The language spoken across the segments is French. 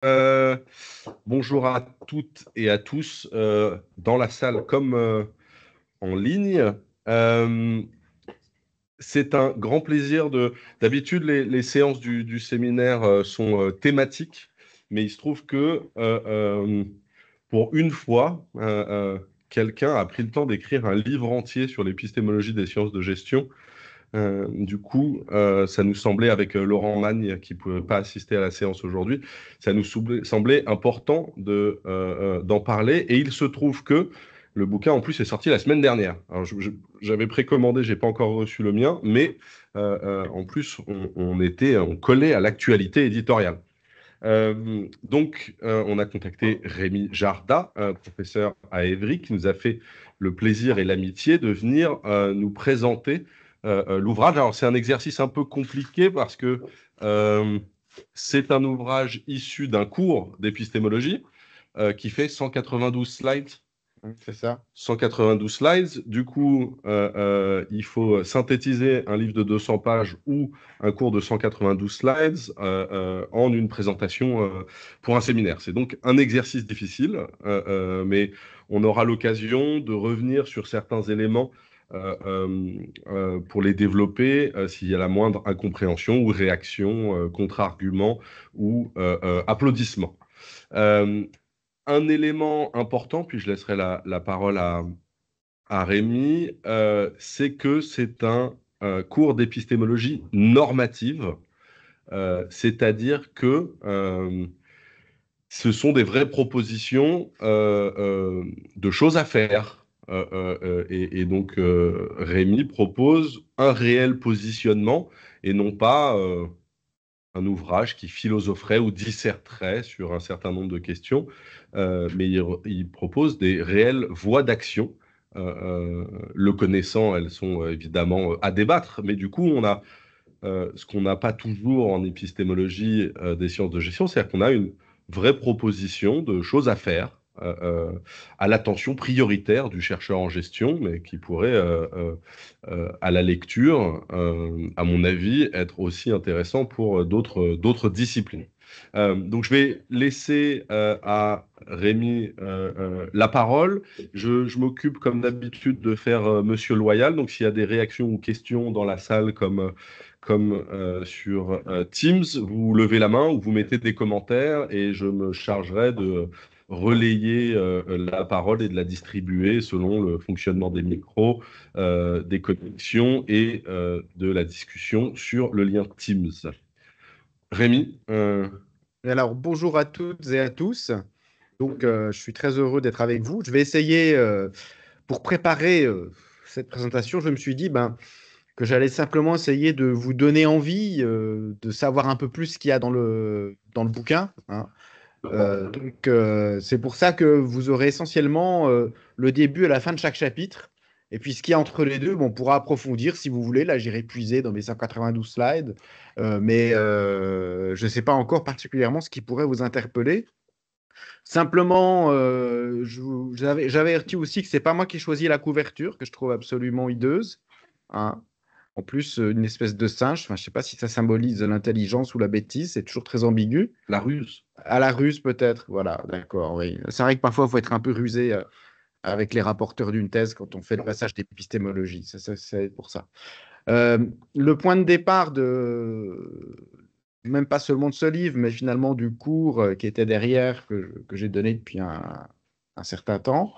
Euh, Bonjour à toutes et à tous dans la salle comme en ligne. Euh, c'est un grand plaisir D'habitude, les séances du séminaire sont thématiques, mais il se trouve que pour une fois, quelqu'un a pris le temps d'écrire un livre entier sur l'épistémologie des sciences de gestion. Du coup, ça nous semblait, avec Laurent Magne, qui ne pouvait pas assister à la séance aujourd'hui, ça nous semblait important d'en parler. Et il se trouve que le bouquin, en plus, est sorti la semaine dernière. Alors, j'avais précommandé, je n'ai pas encore reçu le mien, mais en plus, on collait à l'actualité éditoriale. On a contacté Rémi Jarda, professeur à Évry, qui nous a fait le plaisir et l'amitié de venir nous présenter l'ouvrage. Alors, c'est un exercice un peu compliqué parce que euh, c'est un ouvrage issu d'un cours d'épistémologie qui fait 192 slides. C'est ça. 192 slides. Du coup, il faut synthétiser un livre de 200 pages ou un cours de 192 slides en une présentation pour un séminaire. C'est donc un exercice difficile, mais on aura l'occasion de revenir sur certains éléments pour les développer s'il y a la moindre incompréhension ou réaction, contre-argument ou applaudissement. Euh, un élément important, puis je laisserai la parole à Rémi, c'est que c'est un cours d'épistémologie normative, c'est-à-dire que ce sont des vraies propositions de choses à faire. Rémi propose un réel positionnement et non pas un ouvrage qui philosopherait ou disserterait sur un certain nombre de questions, mais il propose des réelles voies d'action. Le connaissant, elles sont évidemment à débattre, mais du coup, on a ce qu'on n'a pas toujours en épistémologie des sciences de gestion, c'est-à-dire qu'on a une vraie proposition de choses à faire à l'attention prioritaire du chercheur en gestion, mais qui pourrait, à la lecture, à mon avis, être aussi intéressant pour d'autres disciplines. Donc, je vais laisser à Rémi la parole. Je m'occupe, comme d'habitude, de faire Monsieur Loyal. Donc, s'il y a des réactions ou questions dans la salle, comme sur Teams, vous levez la main ou vous mettez des commentaires et je me chargerai de relayer la parole et de la distribuer selon le fonctionnement des micros, des connexions et de la discussion sur le lien Teams. Rémi, Et alors, bonjour à toutes et à tous. Je suis très heureux d'être avec vous. Je vais essayer, pour préparer cette présentation, je me suis dit que j'allais simplement essayer de vous donner envie de savoir un peu plus ce qu'il y a dans le bouquin, hein. C'est pour ça que vous aurez essentiellement le début et la fin de chaque chapitre. Et puis, ce qu'il y a entre les deux, bon, on pourra approfondir si vous voulez. Là, j'irai puiser dans mes 192 slides. Je ne sais pas encore particulièrement ce qui pourrait vous interpeller. Simplement, j'avais averti aussi que c'est pas moi qui choisis la couverture, que je trouve absolument hideuse, hein. En plus, une espèce de singe. Enfin, je ne sais pas si ça symbolise l'intelligence ou la bêtise. C'est toujours très ambigu. la ruse. À la ruse, peut-être. Voilà, d'accord, oui. C'est vrai que parfois, il faut être un peu rusé avec les rapporteurs d'une thèse quand on fait le passage d'épistémologie. C'est pour ça. Euh, le point de départ même pas seulement de ce livre, mais finalement du cours qui était derrière, que j'ai donné depuis un certain temps,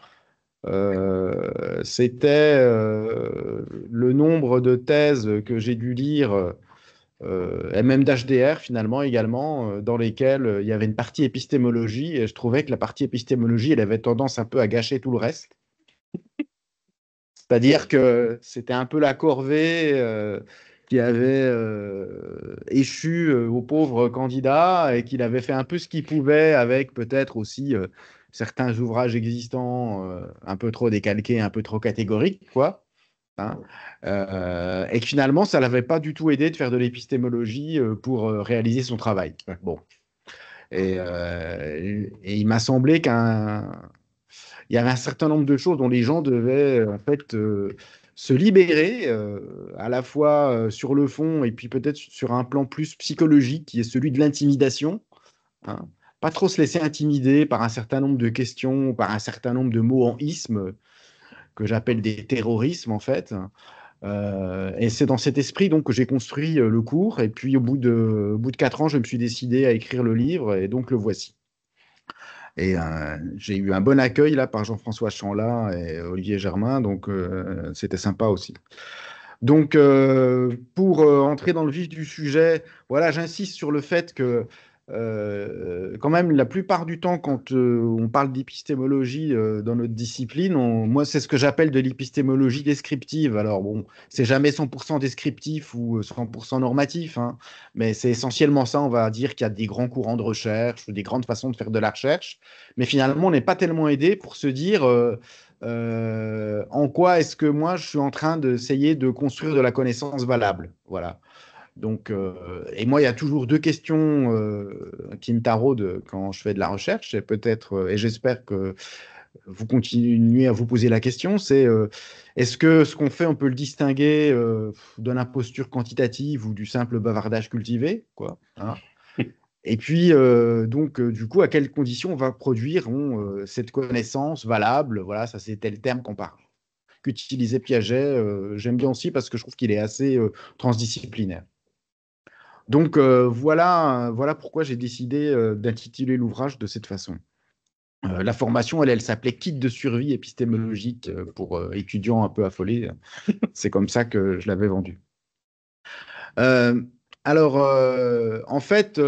c'était le nombre de thèses que j'ai dû lire, et même d'HDR finalement également, dans lesquelles il y avait une partie épistémologie, et je trouvais que la partie épistémologie, elle avait tendance un peu à gâcher tout le reste. C'est-à-dire que c'était un peu la corvée qui avait échu au pauvre candidat et qu'il avait fait un peu ce qu'il pouvait avec peut-être aussi certains ouvrages existants un peu trop décalqués, un peu trop catégoriques, quoi, hein. Et que finalement, ça ne l'avait pas du tout aidé de faire de l'épistémologie pour réaliser son travail. Bon. Et il m'a semblé il y avait un certain nombre de choses dont les gens devaient en fait se libérer, à la fois sur le fond et puis peut-être sur un plan plus psychologique, qui est celui de l'intimidation, hein. pas trop se laisser intimider par un certain nombre de questions, par un certain nombre de mots en isme, que j'appelle des terrorismes en fait. Et c'est dans cet esprit donc que j'ai construit le cours. Et puis au bout de 4 ans, je me suis décidé à écrire le livre et donc le voici. Et j'ai eu un bon accueil là par Jean-François Chanlat et Olivier Germain, donc c'était sympa aussi. Donc pour entrer dans le vif du sujet, voilà, j'insiste sur le fait que quand même la plupart du temps quand on parle d'épistémologie dans notre discipline, moi c'est ce que j'appelle de l'épistémologie descriptive. Alors bon, c'est jamais 100% descriptif ou 100% normatif, hein, mais c'est essentiellement ça. On va dire qu'il y a des grands courants de recherche ou des grandes façons de faire de la recherche, mais finalement on n'est pas tellement aidé pour se dire en quoi est-ce que moi je suis en train d'essayer de construire de la connaissance valable. Voilà. Donc, et moi, il y a toujours deux questions qui me taraudent quand je fais de la recherche, et peut-être, et j'espère que vous continuez à vous poser la question, c'est est-ce que ce qu'on fait, on peut le distinguer de l'imposture quantitative ou du simple bavardage cultivé, quoi, hein. Et puis, donc, du coup, à quelles conditions on va produire cette connaissance valable? Voilà, ça c'était le terme qu'utilisait Piaget. J'aime bien aussi parce que je trouve qu'il est assez transdisciplinaire. Donc, voilà pourquoi j'ai décidé d'intituler l'ouvrage de cette façon. La formation, elle s'appelait Kit de survie épistémologique pour étudiants un peu affolés. C'est comme ça que je l'avais vendu. Euh, alors, en fait,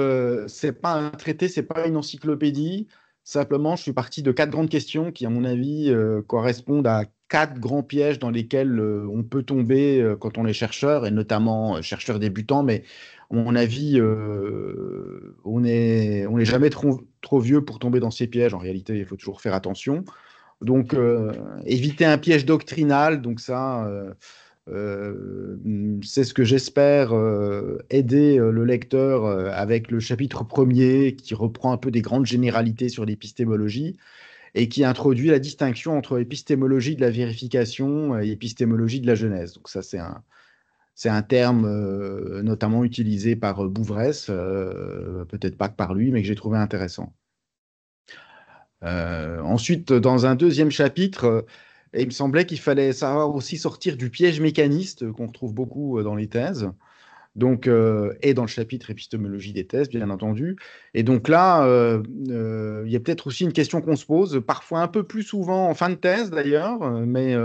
c'est pas un traité, c'est pas une encyclopédie. Simplement, je suis parti de 4 grandes questions qui, à mon avis, correspondent à 4 grands pièges dans lesquels on peut tomber quand on est chercheur, et notamment chercheur débutant. Mais à mon avis, on n'est jamais trop vieux pour tomber dans ces pièges. En réalité, il faut toujours faire attention. Donc, éviter un piège doctrinal. Donc ça. C'est ce que j'espère aider le lecteur avec le chapitre premier qui reprend un peu des grandes généralités sur l'épistémologie et qui introduit la distinction entre épistémologie de la vérification et épistémologie de la genèse. Donc ça, c'est un terme notamment utilisé par Bouvresse, peut-être pas que par lui, mais que j'ai trouvé intéressant. Ensuite, dans un deuxième chapitre, il me semblait qu'il fallait savoir aussi sortir du piège mécaniste qu'on retrouve beaucoup dans les thèses, donc, et dans le chapitre épistémologie des thèses, bien entendu. Et donc là, il y a peut-être aussi une question qu'on se pose, parfois un peu plus souvent en fin de thèse d'ailleurs, mais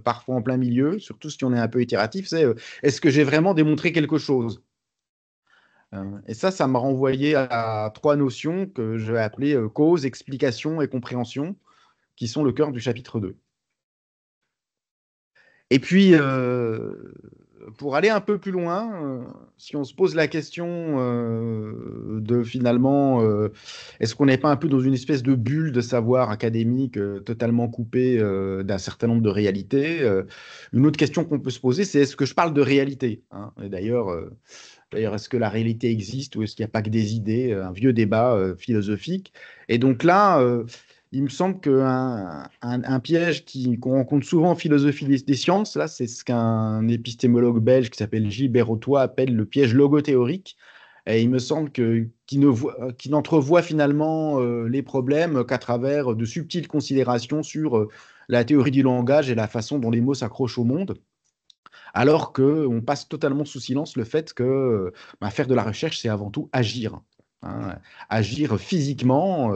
parfois en plein milieu, surtout si on est un peu itératif, c'est est-ce que j'ai vraiment démontré quelque chose? Et ça m'a renvoyé à 3 notions que je vais appeler cause, explication et compréhension, qui sont le cœur du chapitre 2. Et puis, pour aller un peu plus loin, si on se pose la question de finalement, est-ce qu'on n'est pas un peu dans une espèce de bulle de savoir académique totalement coupée d'un certain nombre de réalités, une autre question qu'on peut se poser, c'est est-ce que je parle de réalité, hein? Et d'ailleurs, est-ce que la réalité existe ou est-ce qu'il n'y a pas que des idées? Un vieux débat philosophique. Et donc là, il me semble qu'un piège qu'on rencontre souvent en philosophie des sciences, là, c'est ce qu'un épistémologue belge qui s'appelle Gilles Berrotois appelle le piège logothéorique. Et il me semble qu'il n'entrevoit finalement les problèmes qu'à travers de subtiles considérations sur la théorie du langage et la façon dont les mots s'accrochent au monde, alors qu'on passe totalement sous silence le fait que faire de la recherche, c'est avant tout agir, hein. Agir physiquement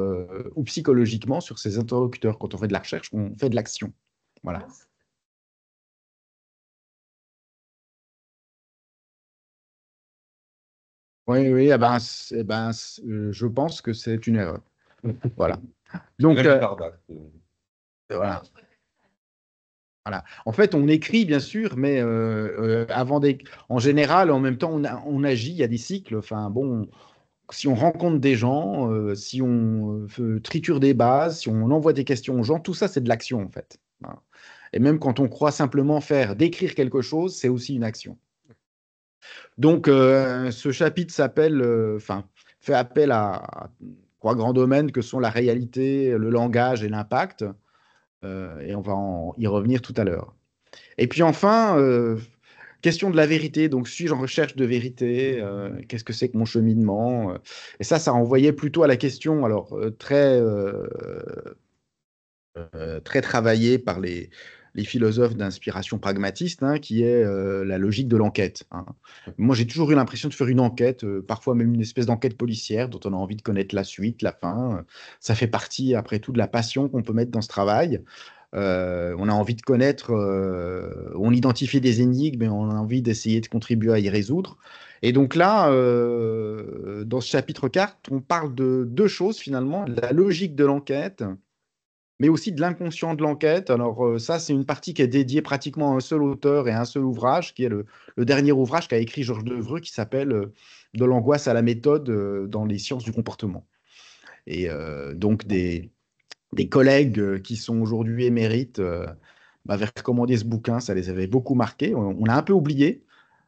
ou psychologiquement sur ses interlocuteurs. Quand on fait de la recherche, on fait de l'action. Voilà. Oui, oui, je pense que c'est une erreur. Voilà. Donc, Même Cardac. voilà. Voilà. En fait, on écrit, bien sûr, mais en général, en même temps, on agit, il y a des cycles. Enfin, bon, si on rencontre des gens, si on triture des bases, si on envoie des questions aux gens, tout ça, c'est de l'action, en fait. Voilà. Et même quand on croit simplement décrire quelque chose, c'est aussi une action. Donc, ce chapitre fait appel à 3 grands domaines que sont la réalité, le langage et l'impact. Et on va y revenir tout à l'heure. Et puis enfin, question de la vérité. Donc, suis-je en recherche de vérité? Qu'est-ce que c'est que mon cheminement? Et ça renvoyait plutôt à la question, alors très travaillée par les philosophes d'inspiration pragmatiste, hein, qui est la logique de l'enquête, hein. Moi, j'ai toujours eu l'impression de faire une enquête, parfois même une espèce d'enquête policière dont on a envie de connaître la suite, la fin. Ça fait partie, après tout, de la passion qu'on peut mettre dans ce travail. On a envie de connaître, on identifie des énigmes et on a envie d'essayer de contribuer à y résoudre. Et donc là, dans ce chapitre 4, on parle de deux choses finalement, la logique de l'enquête, mais aussi de l'inconscient de l'enquête. Alors ça, c'est une partie qui est dédiée pratiquement à un seul auteur et à un seul ouvrage, qui est le dernier ouvrage qu'a écrit Georges Devreux, qui s'appelle De l'angoisse à la méthode dans les sciences du comportement. Et donc des collègues qui sont aujourd'hui émérites m'avaient recommandé ce bouquin, ça les avait beaucoup marqués. On a un peu oublié.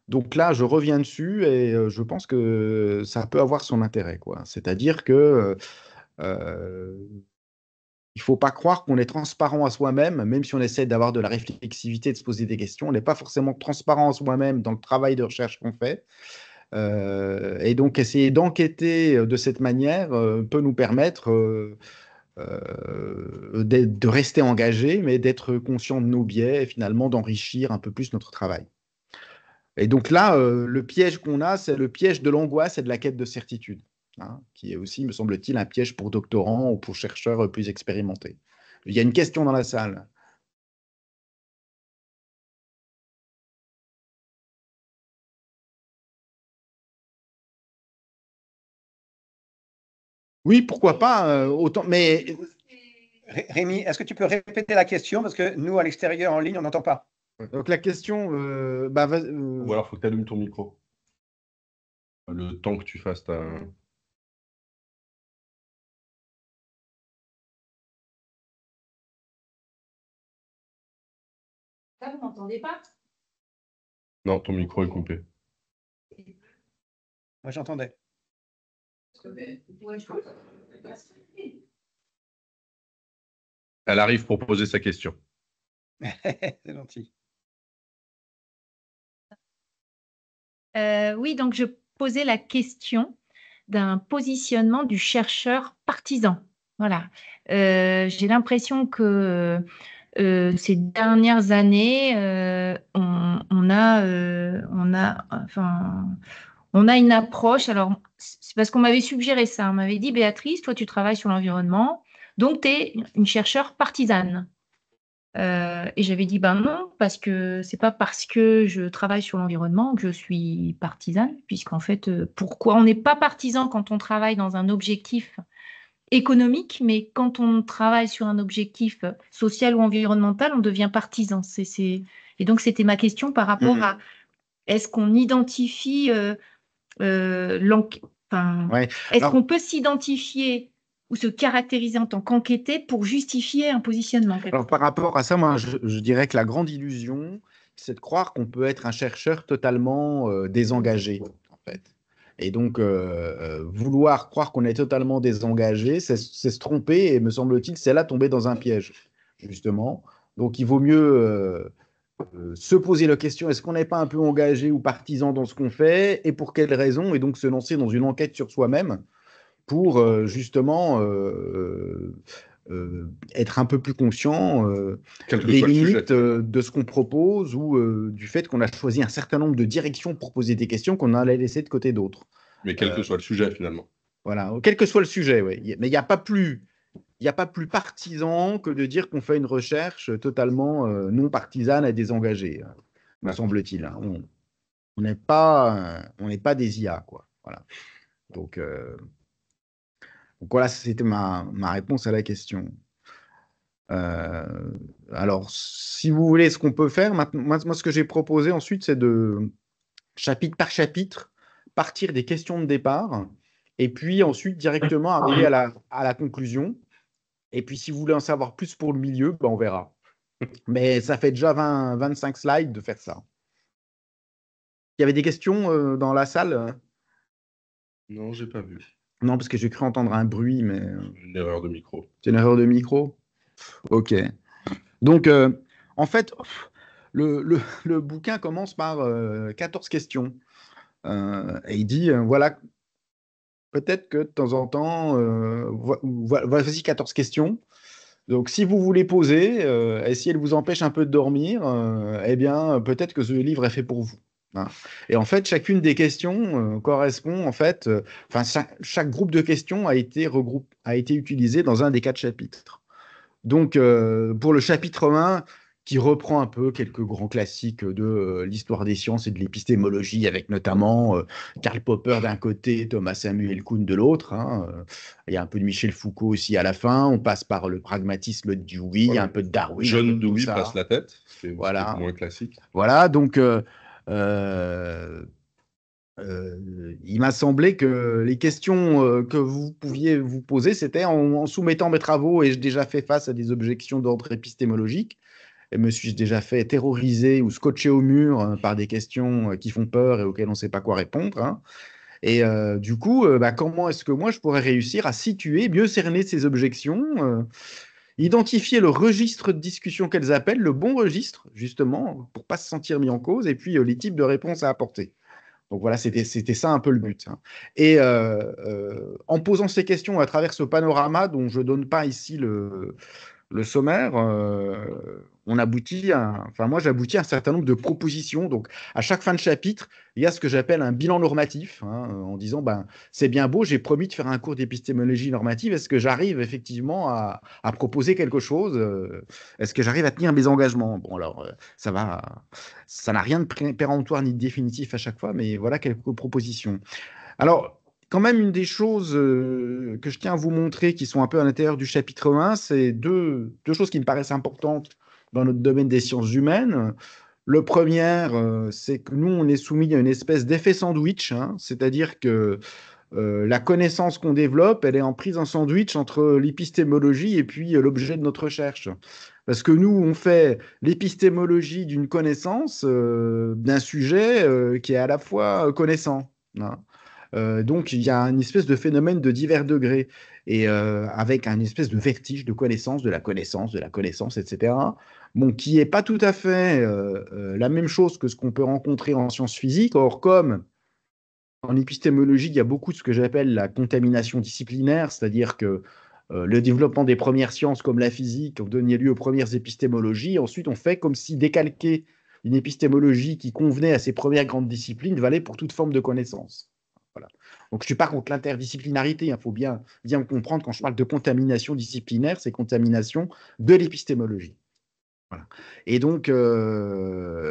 Donc là, je reviens dessus et je pense que ça peut avoir son intérêt, quoi. C'est-à-dire que il ne faut pas croire qu'on est transparent à soi-même, même si on essaie d'avoir de la réflexivité, de se poser des questions. On n'est pas forcément transparent à soi-même dans le travail de recherche qu'on fait. Et donc, essayer d'enquêter de cette manière peut nous permettre de rester engagé, mais d'être conscient de nos biais et finalement d'enrichir un peu plus notre travail. Et donc là, le piège qu'on a, c'est le piège de l'angoisse et de la quête de certitude, hein, qui est aussi, me semble-t-il, un piège pour doctorants ou pour chercheurs plus expérimentés. Il y a une question dans la salle. Oui, pourquoi pas, autant, mais Rémi, est-ce que tu peux répéter la question? Parce que nous, à l'extérieur, en ligne, on n'entend pas. donc la question, Ou alors, il faut que tu allumes ton micro. Le temps que tu fasses ta... Ça, vous m'entendez pas? Non, ton micro est coupé. Moi, j'entendais. Elle arrive pour poser sa question. C'est gentil. Oui, donc je posais la question d'un positionnement du chercheur partisan. Voilà. J'ai l'impression que ces dernières années, on a une approche. Alors, c'est parce qu'on m'avait suggéré ça. On m'avait dit, Béatrice, toi, tu travailles sur l'environnement, donc tu es une chercheure partisane. Et j'avais dit, ben non, parce que c'est pas parce que je travaille sur l'environnement que je suis partisane, puisqu'en fait, pourquoi on n'est pas partisan quand on travaille dans un objectif économique, mais quand on travaille sur un objectif social ou environnemental, on devient partisan. Et donc, c'était ma question par rapport à est-ce qu'on identifie ouais. est-ce qu'on peut s'identifier ou se caractériser en tant qu'enquêté pour justifier un positionnement? Alors, par rapport à ça, moi, je dirais que la grande illusion, c'est de croire qu'on peut être un chercheur totalement désengagé, en fait. Et donc, vouloir croire qu'on est totalement désengagé, c'est se tromper, et me semble-t-il, c'est là tomber dans un piège, justement. Donc, il vaut mieux se poser la question, est-ce qu'on n'est pas un peu engagé ou partisan dans ce qu'on fait, et pour quelles raisons, et donc se lancer dans une enquête sur soi-même pour justement être un peu plus conscient des limites de ce qu'on propose ou du fait qu'on a choisi un certain nombre de directions pour poser des questions qu'on allait laisser de côté d'autres. Mais quel que soit le sujet, finalement. Voilà, quel que soit le sujet, oui. Mais il n'y a pas plus partisan que de dire qu'on fait une recherche totalement non partisane et désengagée, me semble-t-il, hein. On n'est pas des IA, quoi. Voilà. Donc voilà, c'était ma réponse à la question. Alors, si vous voulez, ce qu'on peut faire, moi, ce que j'ai proposé ensuite, c'est de, chapitre par chapitre, partir des questions de départ, et puis ensuite directement arriver à la conclusion. Et puis, si vous voulez en savoir plus pour le milieu, ben, on verra. Mais ça fait déjà 25 slides de faire ça. Il y avait des questions dans la salle? Non, j'ai pas vu. Non, parce que j'ai cru entendre un bruit, mais... Une erreur de micro. C'est une erreur de micro? Ok. Donc, en fait, le bouquin commence par 14 questions. Et il dit, voilà, peut-être que de temps en temps, voici 14 questions. Donc, si vous voulez poser, et si elle vous empêche un peu de dormir, eh bien, peut-être que ce livre est fait pour vous. Hein. Et en fait, chacune des questions correspond, en fait, chaque groupe de questions a été utilisé dans un des 4 chapitres. Donc, pour le chapitre 1, qui reprend un peu quelques grands classiques de l'histoire des sciences et de l'épistémologie, avec notamment Karl Popper d'un côté, Thomas Samuel Kuhn de l'autre. Hein. Il y a un peu de Michel Foucault aussi à la fin. On passe par le pragmatisme de Dewey, Voilà. un peu de Darwin. John Dewey passe la tête, c'est voilà. moins classique. Voilà, donc il m'a semblé que les questions que vous pouviez vous poser, c'était en soumettant mes travaux, et j'ai déjà fait face à des objections d'ordre épistémologique, et me suis déjà fait terroriser ou scotcher au mur par des questions qui font peur et auxquelles on ne sait pas quoi répondre. Hein. Et du coup, comment est-ce que moi, je pourrais réussir à situer, mieux cerner ces objections, identifier le registre de discussion qu'elles appellent, le bon registre, justement, pour ne pas se sentir mis en cause, et puis les types de réponses à apporter. Donc voilà, c'était ça un peu le but. Hein. Et en posant ces questions à travers ce panorama dont je ne donne pas ici le sommaire, moi j'aboutis à un certain nombre de propositions. Donc à chaque fin de chapitre, il y a ce que j'appelle un bilan normatif, hein, en disant c'est bien beau, j'ai promis de faire un cours d'épistémologie normative, est-ce que j'arrive effectivement à proposer quelque chose, est-ce que j'arrive à tenir mes engagements? Bon alors ça n'a rien de péremptoire ni de définitif à chaque fois, mais voilà quelques propositions. Alors quand même, une des choses que je tiens à vous montrer qui sont un peu à l'intérieur du chapitre 1, c'est deux choses qui me paraissent importantes dans notre domaine des sciences humaines. Le premier, c'est que nous, on est soumis à une espèce d'effet sandwich, hein, c'est-à-dire que la connaissance qu'on développe, elle est en prise en sandwich entre l'épistémologie et puis l'objet de notre recherche. Parce que nous, on fait l'épistémologie d'une connaissance, d'un sujet qui est à la fois connaissant. Hein. Donc, il y a une espèce de phénomène de divers degrés, et avec un espèce de vertige de connaissance, de la connaissance, etc. Bon, qui n'est pas tout à fait la même chose que ce qu'on peut rencontrer en sciences physiques. Or, comme en épistémologie, il y a beaucoup de ce que j'appelle la contamination disciplinaire, c'est-à-dire que le développement des premières sciences comme la physique ont donné lieu aux premières épistémologies. Ensuite, on fait comme si décalquer une épistémologie qui convenait à ces premières grandes disciplines valait pour toute forme de connaissance. Voilà. Donc, je ne suis pas contre l'interdisciplinarité. Il faut bien comprendre, quand je parle de contamination disciplinaire, c'est contamination de l'épistémologie. Voilà. Et donc,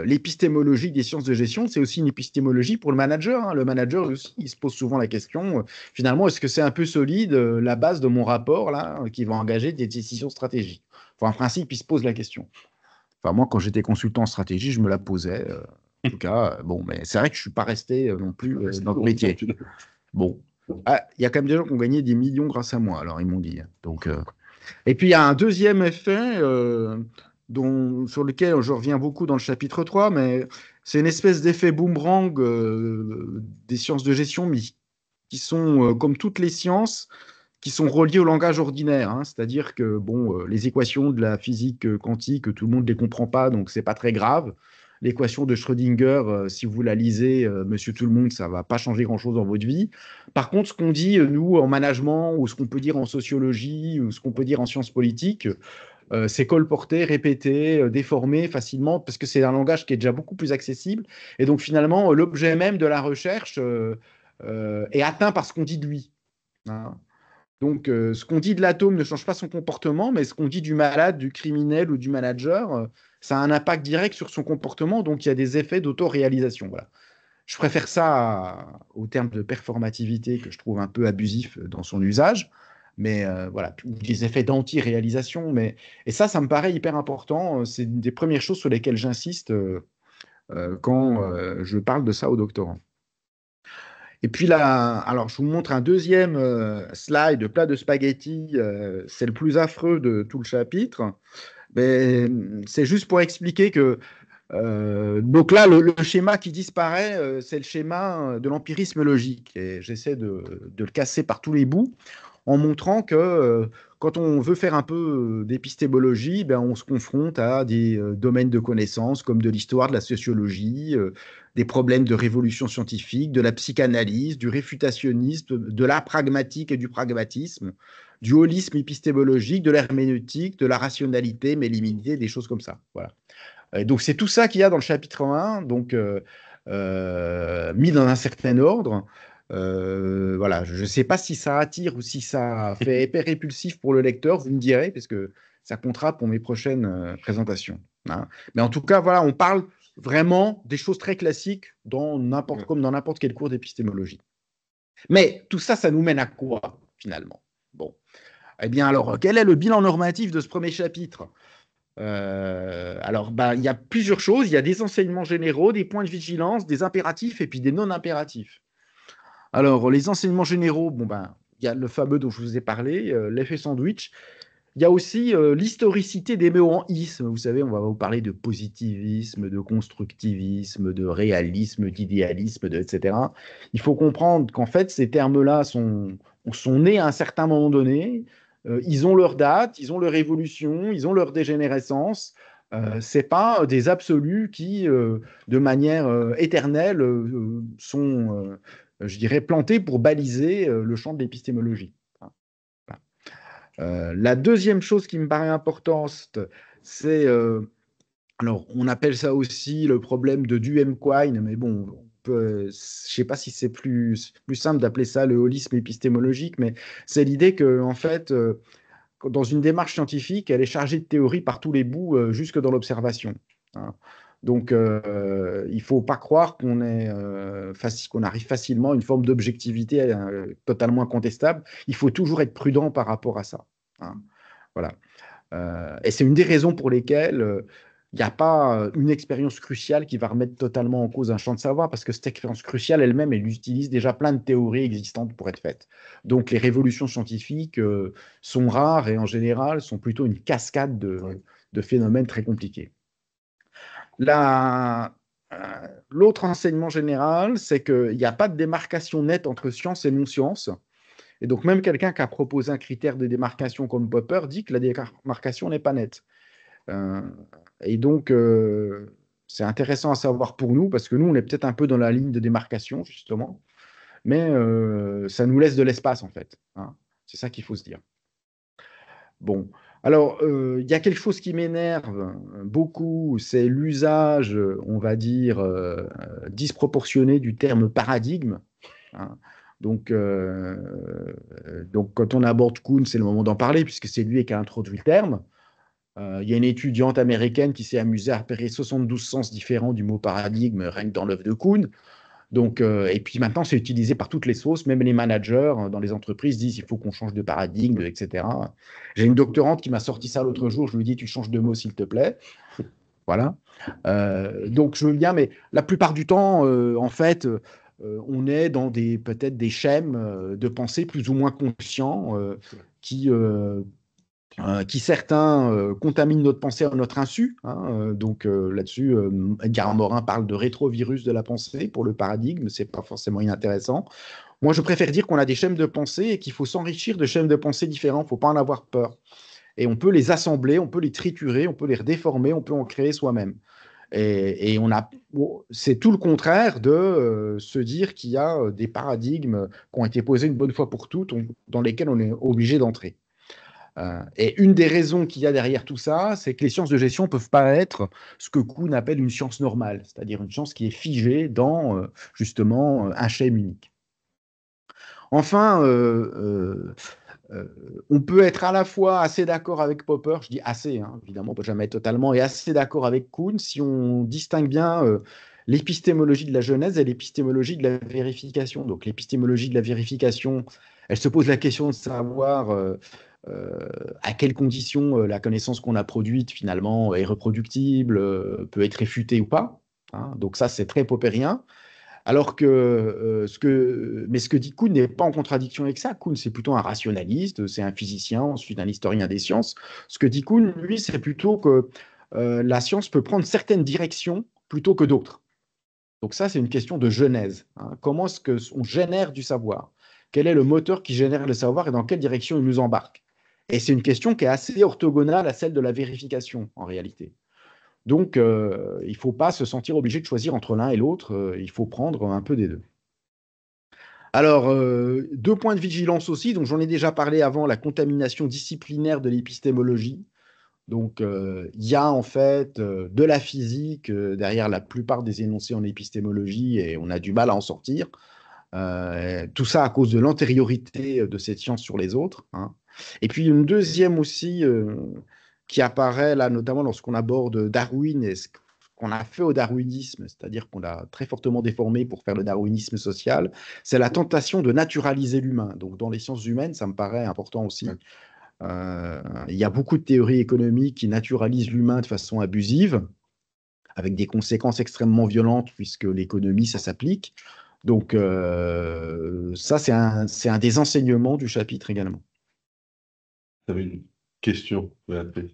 l'épistémologie des sciences de gestion, c'est aussi une épistémologie pour le manager. Hein. Le manager aussi, il se pose souvent la question, finalement, est-ce que c'est un peu solide la base de mon rapport là, qui va engager des décisions stratégiques? Enfin, en principe, il se pose la question. Enfin, moi, quand j'étais consultant en stratégie, je me la posais. En tout cas, bon, mais c'est vrai que je ne suis pas resté non plus dans le métier. Bon, il y a quand même des gens qui ont gagné des millions grâce à moi, alors ils m'ont dit. Donc, et puis, il y a un deuxième effet sur lequel je reviens beaucoup dans le chapitre 3, mais c'est une espèce d'effet boomerang des sciences de gestion, mais qui sont, comme toutes les sciences, qui sont reliées au langage ordinaire. Hein. C'est-à-dire que les équations de la physique quantique, tout le monde ne les comprend pas, donc ce n'est pas très grave. L'équation de Schrödinger, si vous la lisez, monsieur tout le monde, ça ne va pas changer grand-chose dans votre vie. Par contre, ce qu'on dit, nous, en management, ou ce qu'on peut dire en sociologie, ou ce qu'on peut dire en sciences politiques, c'est colporté, répété, déformé facilement, parce que c'est un langage qui est déjà beaucoup plus accessible. Et donc, finalement, l'objet même de la recherche est atteint par ce qu'on dit de lui. Hein. Donc, ce qu'on dit de l'atome ne change pas son comportement, mais ce qu'on dit du malade, du criminel ou du manager, ça a un impact direct sur son comportement, donc il y a des effets d'autoréalisation. Voilà. Je préfère ça au terme de performativité, que je trouve un peu abusif dans son usage, mais voilà, des effets d'anti-réalisation. Et ça me paraît hyper important. C'est une des premières choses sur lesquelles j'insiste quand je parle de ça aux doctorants. Et puis là, alors je vous montre un deuxième slide, plat de spaghettis. C'est le plus affreux de tout le chapitre. Mais c'est juste pour expliquer que donc là, le schéma qui disparaît, c'est le schéma de l'empirisme logique. Et j'essaie de le casser par tous les bouts. en montrant que quand on veut faire un peu d'épistémologie, ben, on se confronte à des domaines de connaissances comme de l'histoire, de la sociologie, des problèmes de révolution scientifique, de la psychanalyse, du réfutationnisme, de la pragmatique et du pragmatisme, du holisme épistémologique, de l'herméneutique, de la rationalité, mais limitée, des choses comme ça. Voilà. Et donc, c'est tout ça qu'il y a dans le chapitre 1, donc mis dans un certain ordre. Voilà, je ne sais pas si ça attire ou si ça fait épais répulsif pour le lecteur, vous me direz, parce que ça comptera pour mes prochaines présentations. Hein. Mais en tout cas, voilà, on parle vraiment des choses très classiques comme dans n'importe quel cours d'épistémologie. Mais tout ça, ça nous mène à quoi, finalement? Bon. Eh bien, alors, quel est le bilan normatif de ce premier chapitre? Alors, il y a plusieurs choses. Il y a des enseignements généraux, des points de vigilance, des impératifs et puis des non-impératifs. Alors, les enseignements généraux, il y a le fameux dont je vous ai parlé, l'effet sandwich. Il y a aussi l'historicité des mots en isme. Vous savez, on va vous parler de positivisme, de constructivisme, de réalisme, d'idéalisme, etc. Il faut comprendre qu'en fait, ces termes-là sont nés à un certain moment donné. Ils ont leur date, ils ont leur évolution, ils ont leur dégénérescence. Ce n'est pas des absolus qui, de manière éternelle, sont, je dirais, plantés pour baliser le champ de l'épistémologie. La deuxième chose qui me paraît importante, c'est, alors on appelle ça aussi le problème de Duhem-Quine, mais bon, je ne sais pas si c'est plus simple d'appeler ça le holisme épistémologique, mais c'est l'idée que, en fait, dans une démarche scientifique, elle est chargée de théorie par tous les bouts, jusque dans l'observation. Hein. Donc, il ne faut pas croire qu'on arrive facilement à une forme d'objectivité totalement incontestable. Il faut toujours être prudent par rapport à ça. Hein. Voilà. Et c'est une des raisons pour lesquelles il n'y a pas une expérience cruciale qui va remettre totalement en cause un champ de savoir, parce que cette expérience cruciale elle-même, elle utilise déjà plein de théories existantes pour être faites. Donc, les révolutions scientifiques sont rares et en général sont plutôt une cascade de phénomènes très compliqués. L'autre enseignement général, c'est qu'il n'y a pas de démarcation nette entre science et non-science. Et donc, même quelqu'un qui a proposé un critère de démarcation comme Popper dit que la démarcation n'est pas nette. Et donc, c'est intéressant à savoir pour nous, parce que nous, on est peut-être un peu dans la ligne de démarcation, justement, mais ça nous laisse de l'espace, en fait. Hein. C'est ça qu'il faut se dire. Bon, alors, il y a quelque chose qui m'énerve beaucoup, c'est l'usage, on va dire, disproportionné du terme paradigme. Hein. Donc, quand on aborde Kuhn, c'est le moment d'en parler, puisque c'est lui qui a introduit le terme. Il y a une étudiante américaine qui s'est amusée à repérer 72 sens différents du mot paradigme, rien que dans l'œuvre de Kuhn. Donc, et puis maintenant, c'est utilisé par toutes les sauces, même les managers dans les entreprises disent il faut qu'on change de paradigme, etc. J'ai une doctorante qui m'a sorti ça l'autre jour, je lui dis tu changes de mot s'il te plaît. Voilà. Donc, je veux bien, mais la plupart du temps, en fait, on est dans peut-être des schèmes de pensée plus ou moins conscients qui certains contaminent notre pensée à notre insu. Hein, donc là-dessus, Edgar Morin parle de rétrovirus de la pensée pour le paradigme, c'est pas forcément inintéressant. Moi, je préfère dire qu'on a des schèmes de pensée et qu'il faut s'enrichir de schèmes de pensée différents, il ne faut pas en avoir peur. Et on peut les assembler, on peut les triturer, on peut les redéformer, on peut en créer soi-même. Et c'est tout le contraire de se dire qu'il y a des paradigmes qui ont été posés une bonne fois pour toutes, dans lesquels on est obligé d'entrer. Et une des raisons qu'il y a derrière tout ça, c'est que les sciences de gestion ne peuvent pas être ce que Kuhn appelle une science normale, c'est-à-dire une science qui est figée dans, justement, un schème unique. Enfin, on peut être à la fois assez d'accord avec Popper, je dis assez, hein, évidemment, on ne peut jamais être totalement, et assez d'accord avec Kuhn si on distingue bien l'épistémologie de la genèse et l'épistémologie de la vérification. Donc l'épistémologie de la vérification, elle se pose la question de savoir à quelles conditions la connaissance qu'on a produite finalement est reproductible, peut être réfutée ou pas. Hein. Donc ça, c'est très poppérien. Alors que, ce que dit Kuhn n'est pas en contradiction avec ça. Kuhn, c'est plutôt un rationaliste, c'est un physicien, ensuite un historien des sciences. Ce que dit Kuhn, lui, c'est plutôt que la science peut prendre certaines directions plutôt que d'autres. Donc ça, c'est une question de genèse. Hein. Comment est-ce qu'on génère du savoir? quel est le moteur qui génère le savoir et dans quelle direction il nous embarque. Et c'est une question qui est assez orthogonale à celle de la vérification, en réalité. Donc, il ne faut pas se sentir obligé de choisir entre l'un et l'autre, il faut prendre un peu des deux. Alors, deux points de vigilance aussi, donc j'en ai déjà parlé avant, la contamination disciplinaire de l'épistémologie. Donc, il y a en fait de la physique derrière la plupart des énoncés en épistémologie et on a du mal à en sortir. Tout ça à cause de l'antériorité de cette science sur les autres, hein. Et puis une deuxième aussi qui apparaît là, notamment lorsqu'on aborde Darwin et ce qu'on a fait au darwinisme, c'est-à-dire qu'on l'a très fortement déformé pour faire le darwinisme social, c'est la tentation de naturaliser l'humain. Donc dans les sciences humaines, ça me paraît important aussi. Il y a beaucoup de théories économiques qui naturalisent l'humain de façon abusive, avec des conséquences extrêmement violentes, puisque l'économie, ça s'applique. Donc, ça, c'est un des enseignements du chapitre également. Tu avais une question, Béatrice.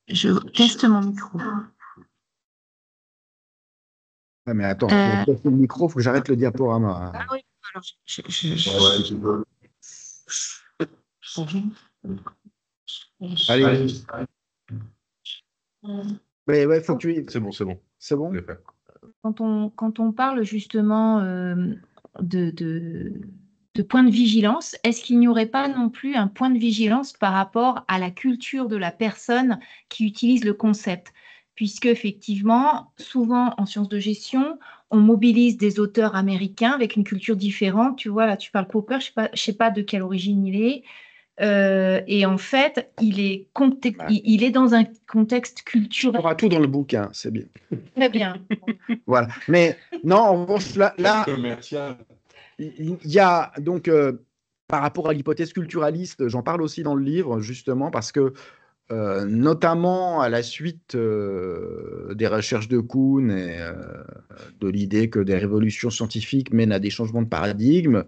Je teste mon micro. Ah, mais attends, pour tester le micro, il faut que j'arrête le diaporama. Ah oui, alors Allez. Mais ouais, faut que tu... C'est bon, c'est bon. C'est bon? Je vais faire. quand on parle justement de point de vigilance, est-ce qu'il n'y aurait pas non plus un point de vigilance par rapport à la culture de la personne qui utilise le concept? Puisque effectivement, souvent en sciences de gestion, on mobilise des auteurs américains avec une culture différente. Tu vois, là, tu parles Popper, je sais pas de quelle origine il est. Et en fait, il est dans un contexte On culturel. aura tout dans le bouquin, c'est bien. Très bien. Voilà. Mais non, en revanche, là Commercial. il y a donc, par rapport à l'hypothèse culturaliste, j'en parle aussi dans le livre, justement, parce que, notamment à la suite des recherches de Kuhn et de l'idée que des révolutions scientifiques mènent à des changements de paradigme,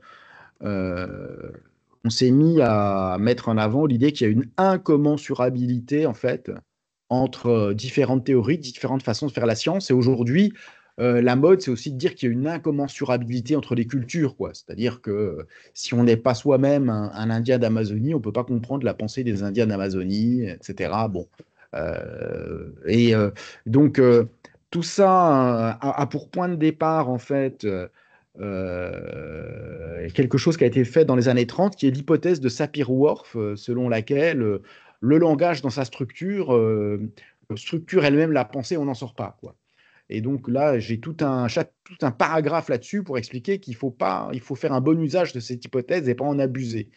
on s'est mis à mettre en avant l'idée qu'il y a une incommensurabilité, en fait, entre différentes théories, différentes façons de faire la science. Et aujourd'hui, la mode, c'est aussi de dire qu'il y a une incommensurabilité entre les cultures, quoi. C'est-à-dire que si on n'est pas soi-même un Indien d'Amazonie, on ne peut pas comprendre la pensée des Indiens d'Amazonie, etc. Bon. Donc, tout ça a pour point de départ, en fait, quelque chose qui a été fait dans les années 30, qui est l'hypothèse de Sapir-Whorf, selon laquelle le langage dans sa structure elle-même la pensée, on n'en sort pas, quoi. Et donc là, j'ai tout un paragraphe là-dessus pour expliquer il faut faire un bon usage de cette hypothèse et pas en abuser.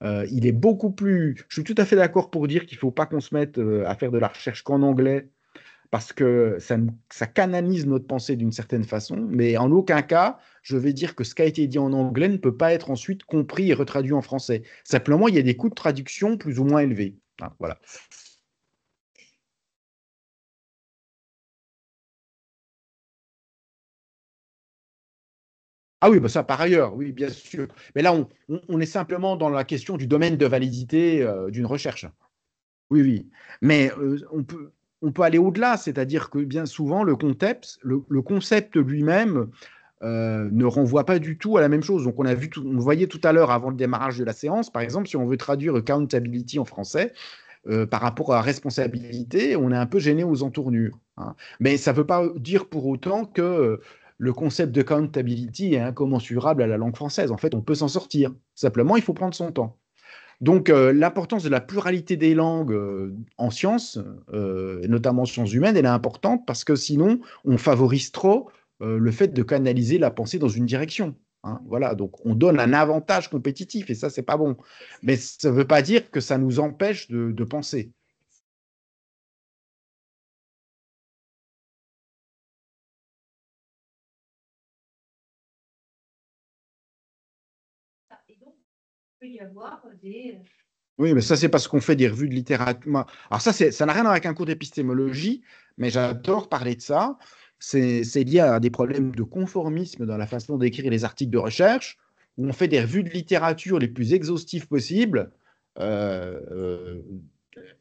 Il est beaucoup plus. Je suis tout à fait d'accord pour dire qu'il ne faut pas qu'on se mette à faire de la recherche qu'en anglais, parce que ça canalise notre pensée d'une certaine façon, mais en aucun cas, je vais dire que ce qui a été dit en anglais ne peut pas être ensuite compris et retraduit en français. Simplement, il y a des coûts de traduction plus ou moins élevés. Hein, voilà. Ah oui, bah ça par ailleurs, oui, bien sûr. Mais là, on est simplement dans la question du domaine de validité d'une recherche. Oui, oui. Mais on peut aller au-delà, c'est-à-dire que bien souvent, le concept lui-même ne renvoie pas du tout à la même chose. Donc, on voyait tout à l'heure avant le démarrage de la séance, par exemple, si on veut traduire accountability en français, par rapport à responsabilité, on est un peu gêné aux entournures, hein. Mais ça ne veut pas dire pour autant que le concept de accountability est incommensurable à la langue française. En fait, on peut s'en sortir. Simplement, il faut prendre son temps. Donc, l'importance de la pluralité des langues en sciences, et notamment en sciences humaines, elle est importante parce que sinon, on favorise trop le fait de canaliser la pensée dans une direction, hein. Voilà, donc on donne un avantage compétitif et ça, c'est pas bon. Mais ça ne veut pas dire que ça nous empêche de penser. Et donc, il peut y avoir des. Oui, mais ça, c'est parce qu'on fait des revues de littérature. Alors ça n'a rien à voir avec un cours d'épistémologie, mais j'adore parler de ça. C'est lié à des problèmes de conformisme dans la façon d'écrire les articles de recherche, où on fait des revues de littérature les plus exhaustives possibles, euh, euh,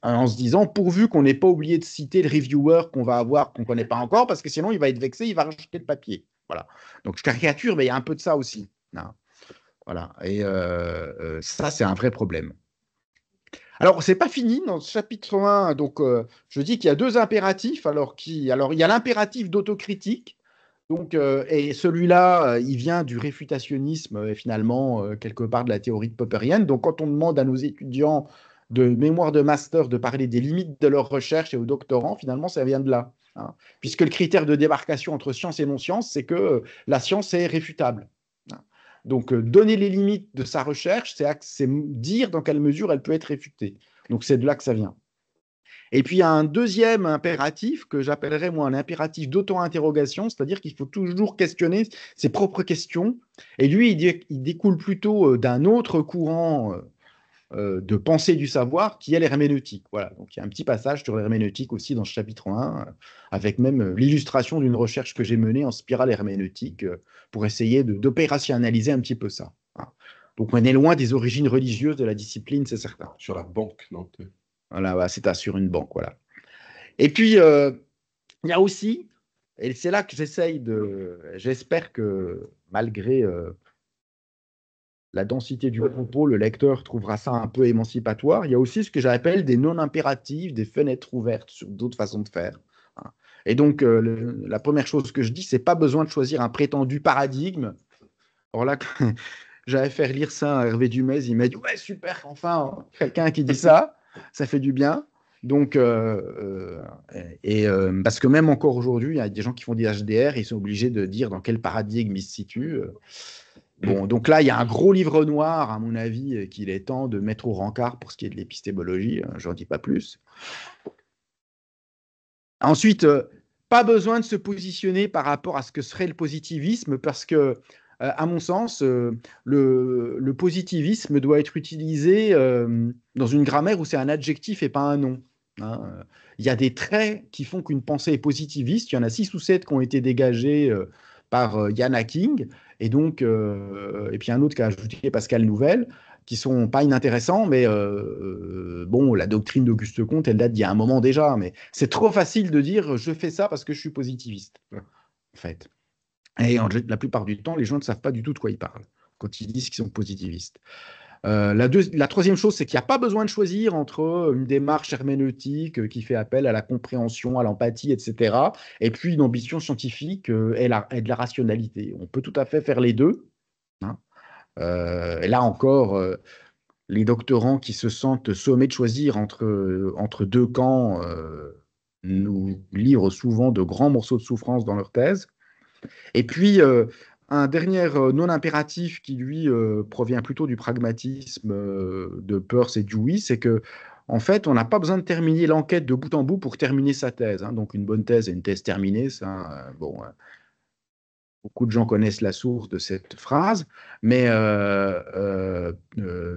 en se disant, pourvu qu'on n'ait pas oublié de citer le reviewer qu'on va avoir, qu'on ne connaît pas encore, parce que sinon, il va être vexé, il va rejeter le papier. Voilà. Donc, je caricature, mais il y a un peu de ça aussi, hein. Voilà. Et ça, c'est un vrai problème. Alors, c'est pas fini dans ce chapitre 1. Donc, je dis qu'il y a deux impératifs. Alors, il y a l'impératif d'autocritique. Donc, et celui-là, il vient du réfutationnisme, finalement, quelque part de la théorie popperienne. Donc, quand on demande à nos étudiants de mémoire de master de parler des limites de leur recherche et aux doctorants, finalement, ça vient de là, hein. Puisque le critère de démarcation entre science et non-science, c'est que la science est réfutable, hein. Donc, donner les limites de sa recherche, c'est dire dans quelle mesure elle peut être réfutée. Donc, c'est de là que ça vient. Et puis, il y a un deuxième impératif que j'appellerais, moi, un impératif d'auto-interrogation, c'est-à-dire qu'il faut toujours questionner ses propres questions. Et lui, il découle plutôt d'un autre courant de pensée du savoir qui est l'herméneutique. Voilà, donc il y a un petit passage sur l'herméneutique aussi dans ce chapitre 1, avec même l'illustration d'une recherche que j'ai menée en spirale herméneutique pour essayer d'opérationnaliser un petit peu ça, hein. Donc on est loin des origines religieuses de la discipline, c'est certain. Sur la banque, non? Voilà, bah, c'est sur une banque, voilà. Et puis, il y a aussi, et c'est là que j'espère que malgré la densité du propos, le lecteur trouvera ça un peu émancipatoire. Il y a aussi ce que j'appelle des non-impératifs, des fenêtres ouvertes sur d'autres façons de faire, hein. Et donc, la première chose que je dis, c'est pas besoin de choisir un prétendu paradigme. Alors là, j'avais fait lire ça à Hervé Dumez, il m'a dit « Ouais, super, enfin, quelqu'un qui dit ça, ça fait du bien. » Donc, parce que même encore aujourd'hui, il y a des gens qui font des HDR, ils sont obligés de dire dans quel paradigme ils se situent. Bon, donc là, il y a un gros livre noir, à mon avis, qu'il est temps de mettre au rencard pour ce qui est de l'épistémologie. J'en dis pas plus. Ensuite, pas besoin de se positionner par rapport à ce que serait le positivisme, parce que, à mon sens, le positivisme doit être utilisé dans une grammaire où c'est un adjectif et pas un nom, hein. Il y a des traits qui font qu'une pensée est positiviste. Il y en a 6 ou 7 qui ont été dégagés par Yann Hacking, et puis un autre qui a ajouté Pascal Nouvelle, qui sont pas inintéressants, mais bon, la doctrine d'Auguste Comte, elle date d'il y a un moment déjà, mais c'est trop facile de dire je fais ça parce que je suis positiviste, en fait. Et la plupart du temps, les gens ne savent pas du tout de quoi ils parlent quand ils disent qu'ils sont positivistes. La troisième chose, c'est qu'il n'y a pas besoin de choisir entre une démarche herméneutique qui fait appel à la compréhension, à l'empathie, etc., et puis une ambition scientifique et de la rationalité. On peut tout à fait faire les deux, hein. Et là encore, les doctorants qui se sentent sommés de choisir entre deux camps nous livrent souvent de grands morceaux de souffrance dans leur thèse. Et puis, un dernier non-impératif qui, lui, provient plutôt du pragmatisme de Peirce et Dewey, c'est que, en fait, on n'a pas besoin de terminer l'enquête de bout en bout pour terminer sa thèse, hein. Donc, une bonne thèse est une thèse terminée, ça, bon, beaucoup de gens connaissent la source de cette phrase, mais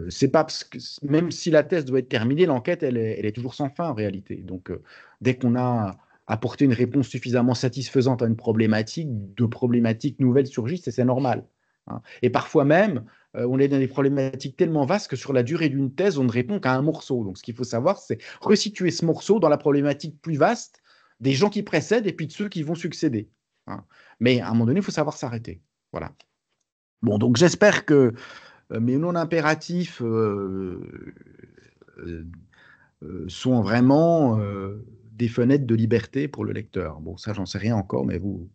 c'est pas parce que, même si la thèse doit être terminée, l'enquête, elle est toujours sans fin en réalité. Donc, dès qu'on a apporté une réponse suffisamment satisfaisante à une problématique, deux problématiques nouvelles surgissent et c'est normal, hein. Et parfois même, on est dans des problématiques tellement vastes que sur la durée d'une thèse, on ne répond qu'à un morceau. Donc, ce qu'il faut savoir, c'est resituer ce morceau dans la problématique plus vaste des gens qui précèdent et puis de ceux qui vont succéder, hein. Mais à un moment donné, il faut savoir s'arrêter. Voilà. Bon, donc j'espère que mes non-impératifs sont vraiment des fenêtres de liberté pour le lecteur. Bon, ça, j'en sais rien encore, mais vous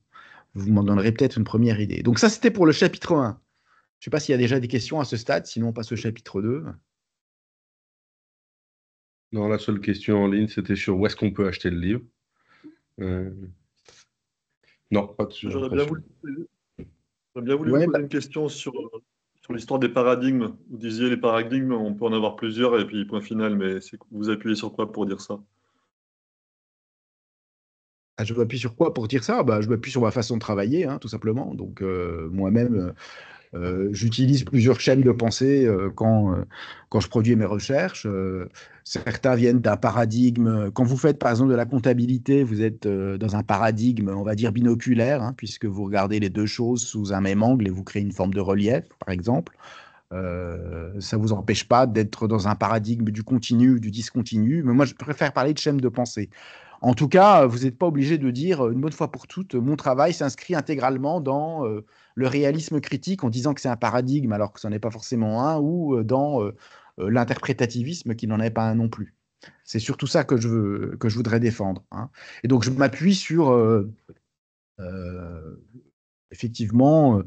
m'en donnerez peut-être une première idée. Donc ça, c'était pour le chapitre 1. Je ne sais pas s'il y a déjà des questions à ce stade, sinon on passe au chapitre 2. Non, la seule question en ligne, c'était sur où est-ce qu'on peut acheter le livre. Non, pas de J'aurais bien voulu Ouais, vous poser une question sur l'histoire des paradigmes. Vous disiez les paradigmes, on peut en avoir plusieurs, et puis point final, mais vous appuyez sur quoi pour dire ça? je m'appuie sur quoi pour dire ça? Je m'appuie sur ma façon de travailler, hein, tout simplement. Donc, moi-même, j'utilise plusieurs chaînes de pensée quand je produis mes recherches. Certains viennent d'un paradigme. Quand vous faites, par exemple, de la comptabilité, vous êtes dans un paradigme, on va dire, binoculaire, hein, puisque vous regardez les deux choses sous un même angle et vous créez une forme de relief, par exemple. Ça ne vous empêche pas d'être dans un paradigme du continu ou du discontinu, mais moi, je préfère parler de chaîne de pensée. En tout cas, vous n'êtes pas obligé de dire une bonne fois pour toutes, mon travail s'inscrit intégralement dans le réalisme critique en disant que c'est un paradigme alors que ce n'en est pas forcément un, ou dans l'interprétativisme qui n'en est pas un non plus. C'est surtout ça que je voudrais défendre, hein. Et donc, je m'appuie sur effectivement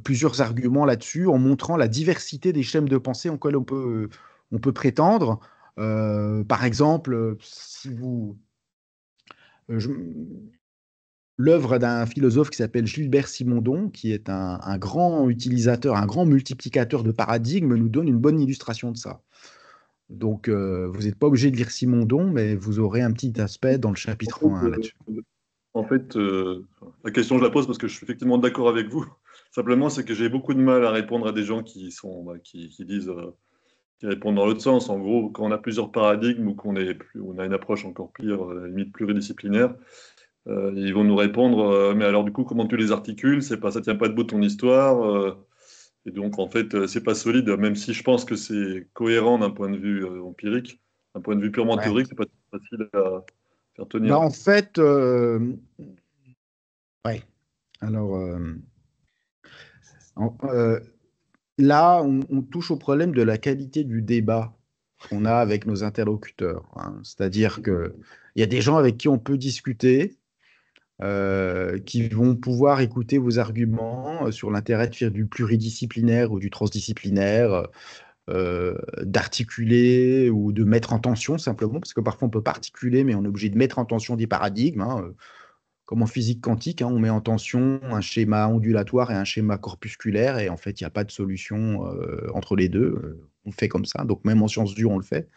plusieurs arguments là-dessus en montrant la diversité des schèmes de pensée auxquels on peut prétendre. Par exemple, si vous je- l'œuvre d'un philosophe qui s'appelle Gilbert Simondon, qui est un grand utilisateur, un grand multiplicateur de paradigmes, nous donne une bonne illustration de ça. Donc, vous n'êtes pas obligé de lire Simondon, mais vous aurez un petit aspect dans le chapitre 1 là-dessus. En fait, la question, je la pose parce que je suis effectivement d'accord avec vous. Simplement, c'est que j'ai beaucoup de mal à répondre à des gens qui qui disent, qui répondent dans l'autre sens. En gros, quand on a plusieurs paradigmes ou on a une approche encore pire, à la limite pluridisciplinaire, ils vont nous répondre, mais alors du coup, comment tu les articules? Ça tient pas debout ton histoire. Et donc, en fait, c'est pas solide, même si je pense que c'est cohérent d'un point de vue empirique. D'un point de vue purement Ouais. théorique, c'est pas facile à faire tenir. Bah, en fait, ouais. Alors, en- euh, là, on touche au problème de la qualité du débat qu'on a avec nos interlocuteurs, hein. C'est-à-dire qu'il y a des gens avec qui on peut discuter, qui vont pouvoir écouter vos arguments sur l'intérêt de faire du pluridisciplinaire ou du transdisciplinaire, d'articuler ou de mettre en tension simplement, parce que parfois on ne peut pas articuler, mais on est obligé de mettre en tension des paradigmes, hein, comme en physique quantique, hein, on met en tension un schéma ondulatoire et un schéma corpusculaire, et en fait, il n'y a pas de solution entre les deux. On fait comme ça, donc même en sciences dures, on le fait.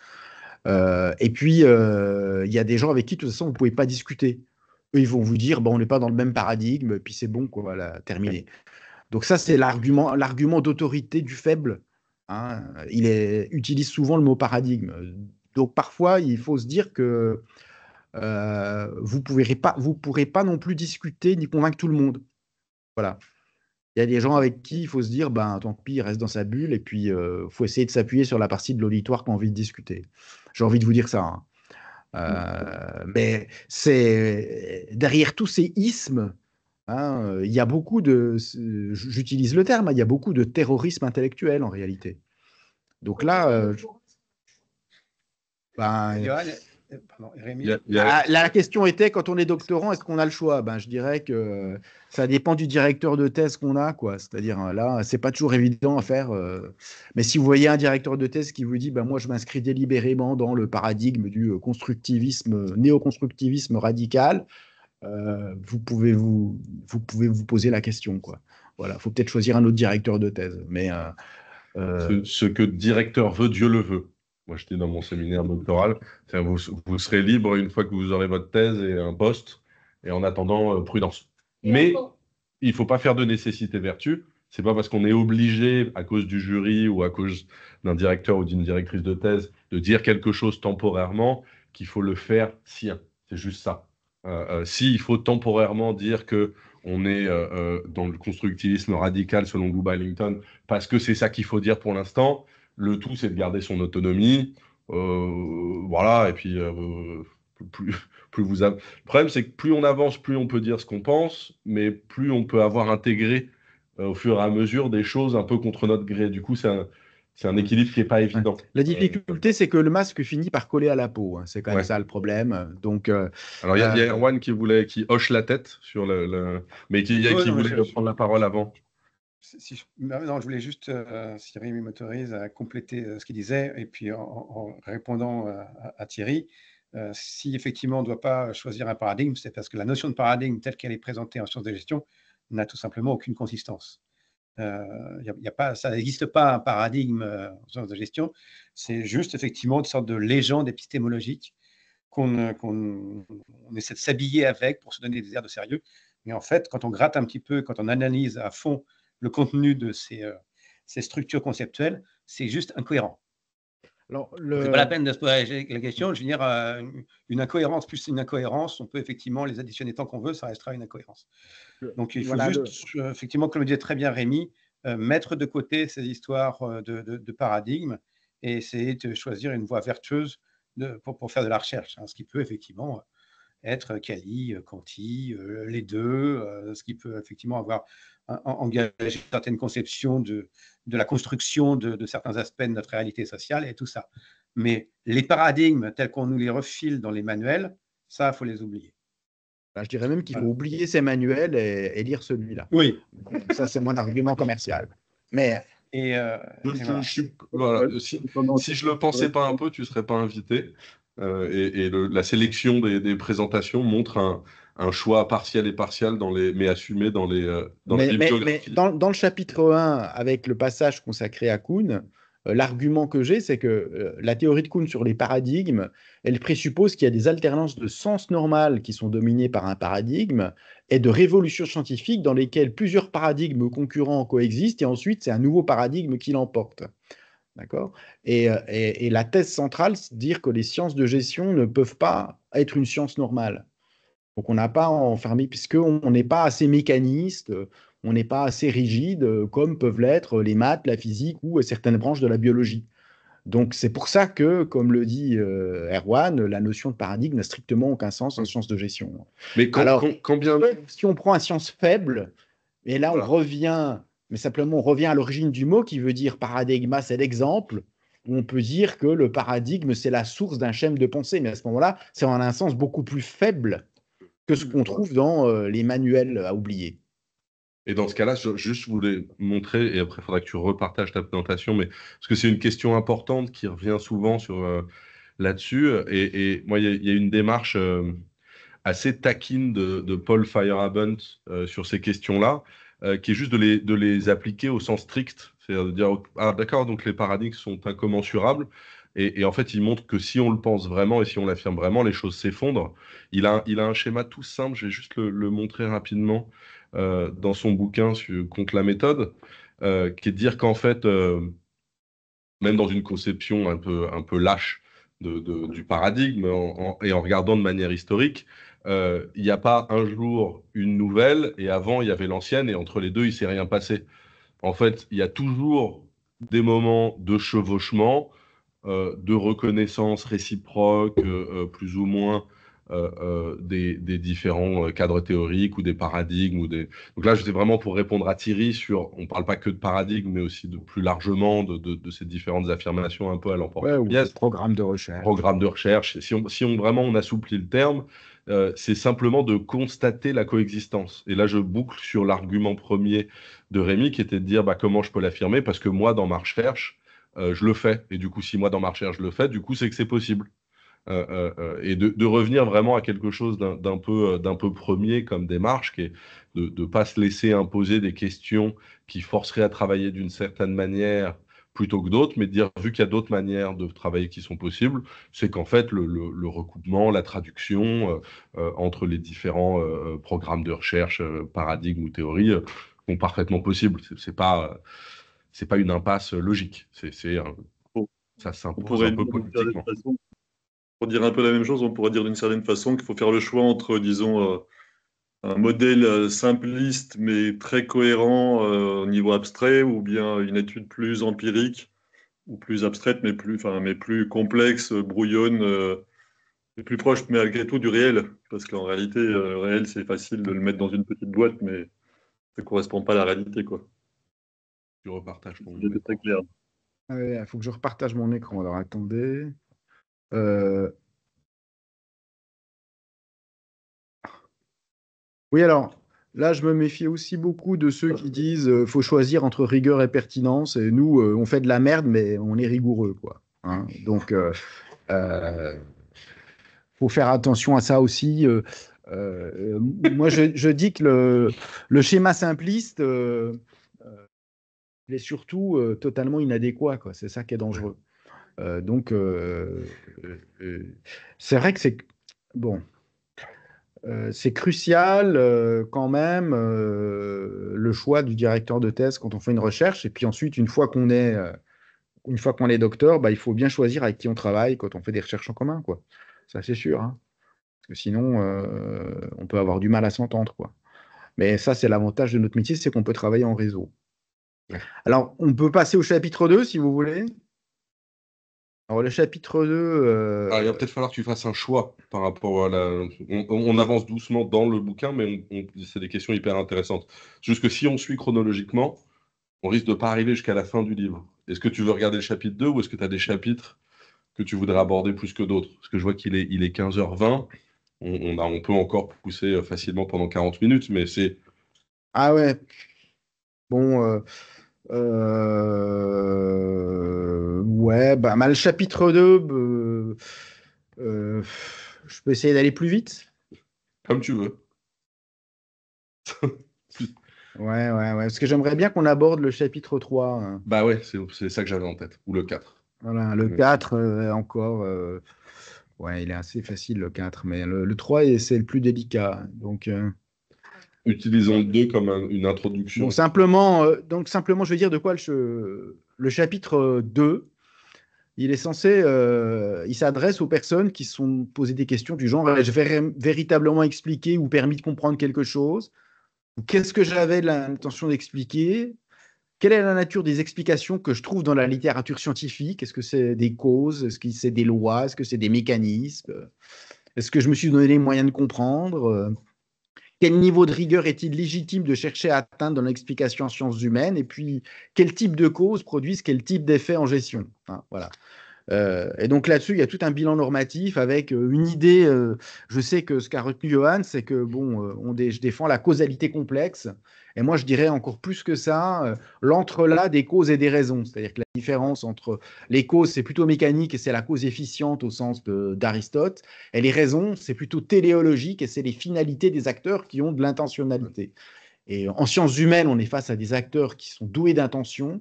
Et puis, il y a des gens avec qui, de toute façon, vous ne pouvez pas discuter. Eux, ils vont vous dire, bon, on n'est pas dans le même paradigme, puis c'est bon, quoi, voilà, terminé. Donc ça, c'est l'argument d'autorité du faible, hein. Utilise souvent le mot paradigme. Donc parfois, il faut se dire que vous pourrez pas non plus discuter ni convaincre tout le monde. Voilà. Il y a des gens avec qui il faut se dire, ben, tant pis, il reste dans sa bulle, et puis il faut essayer de s'appuyer sur la partie de l'auditoire qui a envie de discuter. J'ai envie de vous dire ça, hein. Mais c'est derrière tous ces ismes, hein, il y a beaucoup de, j'utilise le terme, hein, il y a beaucoup de terrorisme intellectuel en réalité. Donc là, ben, Johan, pardon, Rémi. la question était, quand on est doctorant, est-ce qu'on a le choix? Ben, je dirais que ça dépend du directeur de thèse qu'on a, quoi. C'est-à-dire, là, c'est pas toujours évident à faire. Mais si vous voyez un directeur de thèse qui vous dit, ben, moi, je m'inscris délibérément dans le paradigme du constructivisme, néoconstructivisme radical, vous pouvez vous poser la question, quoi. Voilà, faut peut-être choisir un autre directeur de thèse. Mais Ce que le directeur veut, Dieu le veut. Moi, je dis dans mon séminaire doctoral, vous serez libre une fois que vous aurez votre thèse et un poste, et en attendant, prudence. Mais il ne faut pas faire de nécessité-vertu. C'est pas parce qu'on est obligé, à cause du jury ou à cause d'un directeur ou d'une directrice de thèse, de dire quelque chose temporairement qu'il faut le faire sien. C'est juste ça. Si il faut temporairement dire que on est dans le constructivisme radical selon Guy Ellington, parce que c'est ça qu'il faut dire pour l'instant. Le tout, c'est de garder son autonomie. Voilà, et puis plus, Le problème, c'est que plus on avance, plus on peut dire ce qu'on pense, mais plus on peut avoir intégré au fur et à mesure des choses un peu contre notre gré. Du coup, c'est un équilibre qui n'est pas évident. la difficulté, c'est que le masque finit par coller à la peau, hein. C'est quand même Ouais. ça le problème. Donc, Alors, il y a Erwan qui hoche la tête sur mais qui voulait prendre la parole avant. Non, je voulais juste, si Rémi m'autorise, à compléter ce qu'il disait, et puis en répondant à Thierry, si effectivement on ne doit pas choisir un paradigme, c'est parce que la notion de paradigme telle qu'elle est présentée en sciences de gestion n'a tout simplement aucune consistance. Ça n'existe pas un paradigme en sciences de gestion, c'est juste effectivement une sorte de légende épistémologique qu'on essaie de s'habiller avec pour se donner des airs de sérieux. Mais en fait, quand on gratte un petit peu, quand on analyse à fond le contenu de ces structures conceptuelles, c'est juste incohérent. alors, C'est pas la peine de se poser la question. Je veux dire, une incohérence plus une incohérence, on peut effectivement les additionner tant qu'on veut, ça restera une incohérence. Donc il faut effectivement, comme le disait très bien Rémi, mettre de côté ces histoires de paradigmes et essayer de choisir une voie vertueuse pour faire de la recherche, hein, ce qui peut effectivement être quali, quanti, les deux, ce qui peut effectivement avoir engagé certaines conceptions de la construction de certains aspects de notre réalité sociale et tout ça. Mais les paradigmes tels qu'on nous les refile dans les manuels, ça, il faut les oublier. Je dirais même qu'il faut oublier ces manuels et lire celui-là. Oui. Ça, c'est mon argument commercial. Mais voilà. Si je le pensais pas un peu, tu serais pas invité. La sélection des présentations montre un choix partiel et partial mais assumé dans les bibliographies. Mais dans le chapitre 1, avec le passage consacré à Kuhn, l'argument que j'ai, c'est que la théorie de Kuhn sur les paradigmes, elle présuppose qu'il y a des alternances de sens normal qui sont dominées par un paradigme et de révolutions scientifiques dans lesquelles plusieurs paradigmes concurrents coexistent et ensuite c'est un nouveau paradigme qui l'emporte. D'accord ? Et la thèse centrale, c'est de dire que les sciences de gestion ne peuvent pas être une science normale. Donc on n'a pas enfermé, puisqu'on n'est pas assez mécaniste, on n'est pas assez rigide comme peuvent l'être les maths, la physique ou certaines branches de la biologie. Donc c'est pour ça que, comme le dit Erwan, la notion de paradigme n'a strictement aucun sens en sciences de gestion. Mais si on prend un science faible, et là on revient, mais simplement on revient à l'origine du mot qui veut dire paradigma, c'est l'exemple, où on peut dire que le paradigme c'est la source d'un schème de pensée, mais à ce moment-là, c'est en un sens beaucoup plus faible que ce qu'on trouve dans les manuels à oublier. Et dans ce cas-là, je voulais montrer, et après il faudra que tu repartages ta présentation, mais parce que c'est une question importante qui revient souvent là-dessus. Et moi, il y a une démarche assez taquine de Paul Feyerabend sur ces questions-là, qui est juste de les appliquer au sens strict. C'est-à-dire de dire, ah d'accord, donc les paradigmes sont incommensurables. Et en fait, il montre que si on le pense vraiment et si on l'affirme vraiment, les choses s'effondrent. Il a un schéma tout simple, je vais juste le montrer rapidement dans son bouquin contre la méthode, qui est de dire qu'en fait, même dans une conception un peu lâche du paradigme, et en regardant de manière historique, il n'y a pas un jour une nouvelle, et avant, il y avait l'ancienne, et entre les deux, il ne s'est rien passé. En fait, il y a toujours des moments de chevauchement, de reconnaissance réciproque, plus ou moins, des différents cadres théoriques ou des paradigmes. Donc là, j'étais vraiment pour répondre à Thierry sur, on ne parle pas que de paradigmes, mais aussi plus largement de ces différentes affirmations un peu à l'emporte-pièce. Ou programme de recherche. Programme de recherche. Si on vraiment on assouplit le terme, c'est simplement de constater la coexistence. Et là, je boucle sur l'argument premier de Rémi, qui était de dire comment je peux l'affirmer, parce que moi, dans ma recherche, je le fais. Et du coup, si moi, dans ma recherche, je le fais, du coup, c'est que c'est possible. Et de revenir vraiment à quelque chose d'un peu premier comme démarche, qui est de ne pas se laisser imposer des questions qui forceraient à travailler d'une certaine manière plutôt que d'autres, mais de dire, vu qu'il y a d'autres manières de travailler qui sont possibles, c'est qu'en fait, le recoupement, la traduction entre les différents programmes de recherche, paradigmes ou théories sont parfaitement possibles. C'est pas une impasse logique. Ça s'impose un peu politiquement. Pour dire un peu la même chose, on pourrait dire d'une certaine façon qu'il faut faire le choix entre, disons, un modèle simpliste mais très cohérent au niveau abstrait, ou bien une étude plus empirique ou plus abstraite mais plus complexe, brouillonne, et plus proche malgré tout du réel. Parce qu'en réalité, le réel, c'est facile de le mettre dans une petite boîte, mais ça ne correspond pas à la réalité, quoi. Tu repartages ton écran. Très clair. Il faut que je repartage mon écran. Alors, attendez. Oui, alors, là, je me méfie aussi beaucoup de ceux qui disent faut choisir entre rigueur et pertinence. Et nous, on fait de la merde, mais on est rigoureux, quoi. Hein. Donc, faut faire attention à ça aussi. Moi, je dis que le schéma simpliste il est surtout totalement inadéquat, quoi. C'est ça qui est dangereux. Donc, c'est vrai que c'est bon. C'est crucial quand même le choix du directeur de thèse quand on fait une recherche. Et puis ensuite, une fois qu'on est docteur, il faut bien choisir avec qui on travaille quand on fait des recherches en commun, quoi. Ça, c'est sûr. Hein. Parce que sinon, on peut avoir du mal à s'entendre, quoi. Mais ça, c'est l'avantage de notre métier, c'est qu'on peut travailler en réseau. Alors, on peut passer au chapitre 2, si vous voulez. Alors, le chapitre 2, Il va peut-être falloir que tu fasses un choix par rapport à la. On avance doucement dans le bouquin, mais c'est des questions hyper intéressantes. C'est juste que si on suit chronologiquement, on risque de pas arriver jusqu'à la fin du livre. Est-ce que tu veux regarder le chapitre 2 ou est-ce que tu as des chapitres que tu voudrais aborder plus que d'autres? Parce que je vois qu'il est 15h20. On peut encore pousser facilement pendant 40 minutes, mais c'est. ah ouais, bon, ouais, bah, le chapitre 2, euh, je peux essayer d'aller plus vite. Comme tu veux. Ouais, parce que j'aimerais bien qu'on aborde le chapitre 3, hein. Bah ouais, c'est ça que j'avais en tête. Ou le 4. Voilà, le Ouais. 4, encore, ouais, il est assez facile le 4, mais le 3, c'est le plus délicat. Donc, Utilisons le 2 comme une bon, introduction. simplement, je veux dire de quoi le chapitre 2, il est censé, il s'adresse aux personnes qui se sont posées des questions du genre, ai-je véritablement expliqué ou permis de comprendre quelque chose? Ou qu'est-ce que j'avais l'intention d'expliquer? Quelle est la nature des explications que je trouve dans la littérature scientifique? Est-ce que c'est des causes? Est-ce que c'est des lois? Est-ce que c'est des mécanismes? Est-ce que je me suis donné les moyens de comprendre? Quel niveau de rigueur est-il légitime de chercher à atteindre dans l'explication en sciences humaines? Et puis, quel type de causes produisent quel type d'effet en gestion? Hein, voilà. Et donc là-dessus, il y a tout un bilan normatif avec une idée. Je sais que ce qu'a retenu Johan, c'est que bon, je défends la causalité complexe. Et moi, je dirais encore plus que ça, l'entrelac des causes et des raisons. C'est-à-dire que la différence entre les causes, c'est plutôt mécanique et c'est la cause efficiente au sens d'Aristote. Et les raisons, c'est plutôt téléologique et c'est les finalités des acteurs qui ont de l'intentionnalité. Et en sciences humaines, on est face à des acteurs qui sont doués d'intention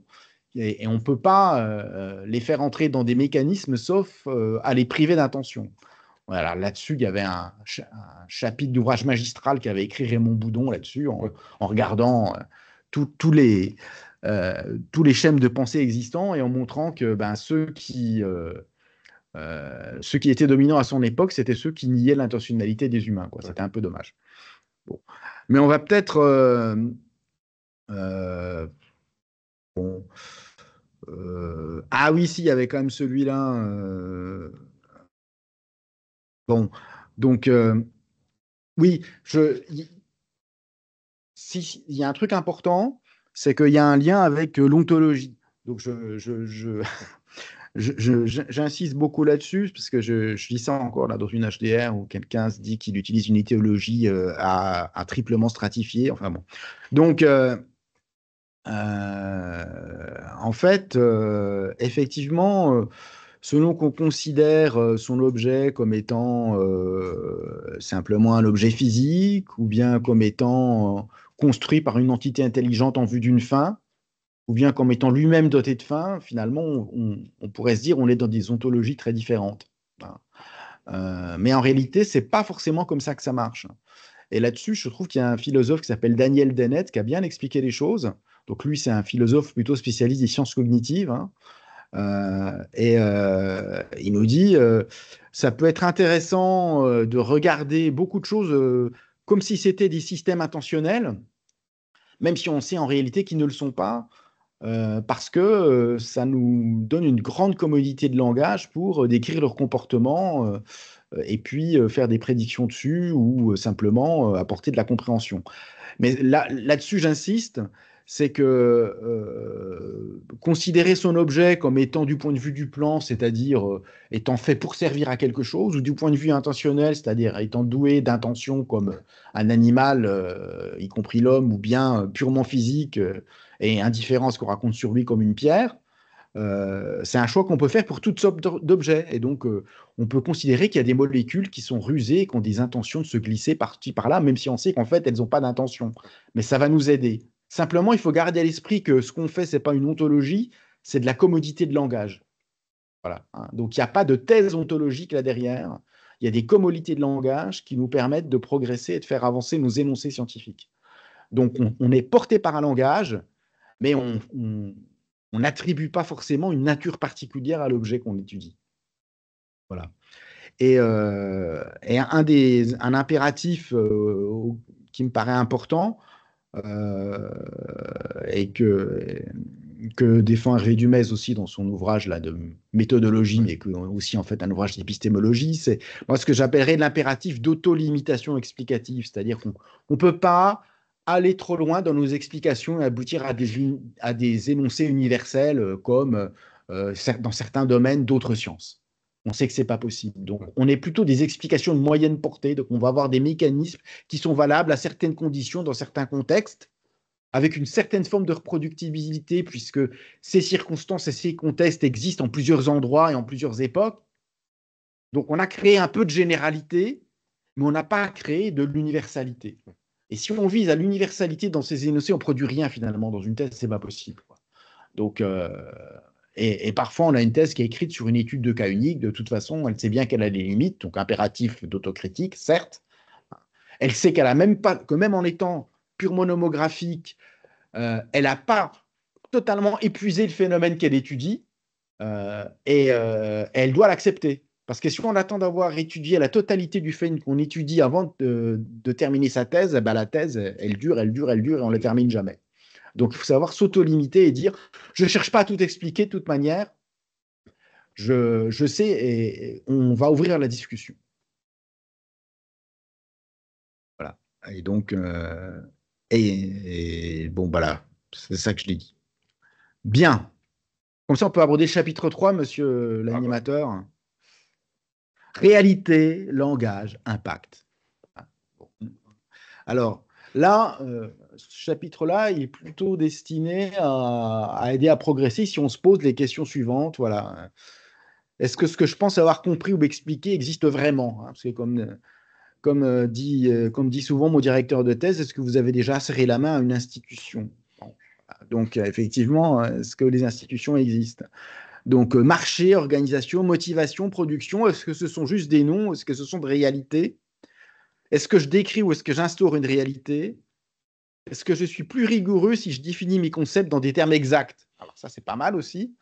et on ne peut pas les faire entrer dans des mécanismes sauf à les priver d'intention. Voilà, là-dessus, il y avait un chapitre d'ouvrage magistral qu'avait écrit Raymond Boudon là-dessus, en regardant tous les schèmes de pensée existants et en montrant que ceux qui étaient dominants à son époque, c'était ceux qui niaient l'intentionnalité des humains, quoi. C'était un peu dommage. Bon. Mais on va peut-être... bon, ah oui, si, il y avait quand même celui-là. Bon, donc, oui, il y a un truc important, c'est qu'il y a un lien avec l'ontologie. Donc, j'insiste beaucoup là-dessus, parce que je lis ça encore là, dans une HDR où quelqu'un se dit qu'il utilise une idéologie à triplement stratifiée. Enfin bon. Donc, en fait, effectivement, selon qu'on considère son objet comme étant simplement un objet physique, ou bien comme étant construit par une entité intelligente en vue d'une fin, ou bien comme étant lui-même doté de fin, finalement, on pourrait se dire on est dans des ontologies très différentes. Mais en réalité, c'est pas forcément comme ça que ça marche. Et là-dessus, je trouve qu'il y a un philosophe qui s'appelle Daniel Dennett qui a bien expliqué les choses. Donc lui, c'est un philosophe plutôt spécialiste des sciences cognitives, hein. Il nous dit, ça peut être intéressant de regarder beaucoup de choses comme si c'était des systèmes intentionnels, même si on sait en réalité qu'ils ne le sont pas, parce que ça nous donne une grande commodité de langage pour décrire leur comportement et puis faire des prédictions dessus ou simplement apporter de la compréhension. Mais là-dessus, j'insiste, c'est que considérer son objet comme étant du point de vue du plan, c'est-à-dire étant fait pour servir à quelque chose, ou du point de vue intentionnel, c'est-à-dire étant doué d'intention comme un animal, y compris l'homme, ou bien purement physique et indifférent à ce qu'on raconte sur lui comme une pierre, c'est un choix qu'on peut faire pour toutes sortes d'objets. Et donc, on peut considérer qu'il y a des molécules qui sont rusées et qui ont des intentions de se glisser par-ci, par-là, même si on sait qu'en fait, elles n'ont pas d'intention. Mais ça va nous aider. Simplement, il faut garder à l'esprit que ce qu'on fait, ce n'est pas une ontologie, c'est de la commodité de langage. Voilà, hein. Donc, il n'y a pas de thèse ontologique là derrière. Il y a des commodités de langage qui nous permettent de progresser et de faire avancer nos énoncés scientifiques. Donc, on est porté par un langage, mais on n'attribue pas forcément une nature particulière à l'objet qu'on étudie. Voilà. Et un impératif qui me paraît important et que défend Hervé Dumez aussi dans son ouvrage là, de méthodologie, mais aussi en fait un ouvrage d'épistémologie, c'est moi ce que j'appellerais l'impératif d'auto-limitation explicative, c'est-à-dire qu'on ne peut pas aller trop loin dans nos explications et aboutir à des énoncés universels comme dans certains domaines d'autres sciences. On sait que ce n'est pas possible. Donc, on est plutôt des explications de moyenne portée. Donc, on va avoir des mécanismes qui sont valables à certaines conditions, dans certains contextes, avec une certaine forme de reproductibilité, puisque ces circonstances et ces contextes existent en plusieurs endroits et en plusieurs époques. Donc, on a créé un peu de généralité, mais on n'a pas créé de l'universalité. Et si on vise à l'universalité dans ces énoncés, on ne produit rien finalement. Dans une thèse, ce n'est pas possible. Donc, et parfois, on a une thèse qui est écrite sur une étude de cas unique. De toute façon, elle sait bien qu'elle a des limites, donc impératif d'autocritique, certes. Elle sait qu'elle a même pas, que même en étant purement nomographique, elle n'a pas totalement épuisé le phénomène qu'elle étudie, et elle doit l'accepter. Parce que si on attend d'avoir étudié la totalité du phénomène qu'on étudie avant de terminer sa thèse, ben la thèse, elle dure, et on ne la termine jamais. Donc, il faut savoir s'auto-limiter et dire, je ne cherche pas à tout expliquer de toute manière, je sais et on va ouvrir la discussion. Voilà. Et donc, bon, voilà, c'est ça que je l'ai dit. Bien. Comme ça, on peut aborder le chapitre 3, monsieur l'animateur. Réalité, langage, impact. Alors, là, ce chapitre-là, il est plutôt destiné à aider à progresser si on se pose les questions suivantes. Voilà. Est-ce que ce que je pense avoir compris ou expliqué existe vraiment? Parce que comme dit souvent mon directeur de thèse, est-ce que vous avez déjà serré la main à une institution? Donc, effectivement, est-ce que les institutions existent? Donc, marché, organisation, motivation, production, est-ce que ce sont juste des noms? Est-ce que ce sont des réalités? Est-ce que je décris ou est-ce que j'instaure une réalité? Est-ce que je suis plus rigoureux si je définis mes concepts dans des termes exacts? Alors ça, c'est pas mal aussi.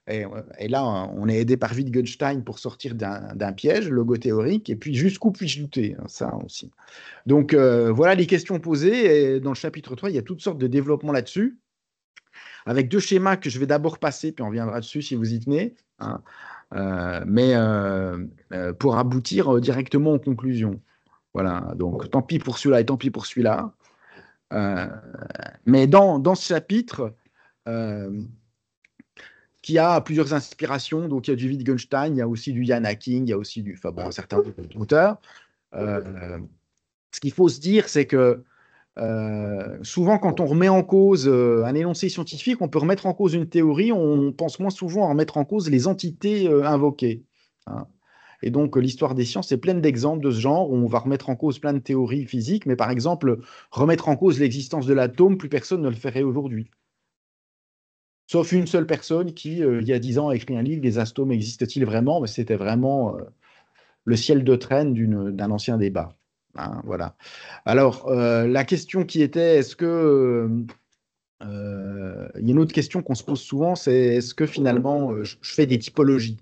Et là, on est aidé par Wittgenstein pour sortir d'un piège logothéorique. Et puis, jusqu'où puis-je douter? Ça aussi. Donc, voilà les questions posées. Et dans le chapitre 3, il y a toutes sortes de développements là-dessus, avec deux schémas que je vais d'abord passer, puis on reviendra dessus si vous y tenez, hein. Mais pour aboutir directement aux conclusions. Voilà, donc tant pis pour celui-là et tant pis pour celui-là. Mais dans ce chapitre, qui a plusieurs inspirations, donc il y a du Wittgenstein, il y a aussi du Ian Hacking, il y a aussi un certain nombre d'auteurs. Ce qu'il faut se dire, c'est que souvent, quand on remet en cause un énoncé scientifique, on peut remettre en cause une théorie, on pense moins souvent à remettre en cause les entités invoquées, hein. Et donc, l'histoire des sciences est pleine d'exemples de ce genre, où on va remettre en cause plein de théories physiques, mais par exemple, remettre en cause l'existence de l'atome, plus personne ne le ferait aujourd'hui. Sauf une seule personne qui, il y a 10 ans, a écrit un livre, Les atomes existent-ils vraiment? Mais c'était vraiment le ciel de traîne d'un ancien débat, hein, voilà. Alors, la question qui était, est-ce que... il y a une autre question qu'on se pose souvent, c'est est-ce que finalement, je fais des typologies?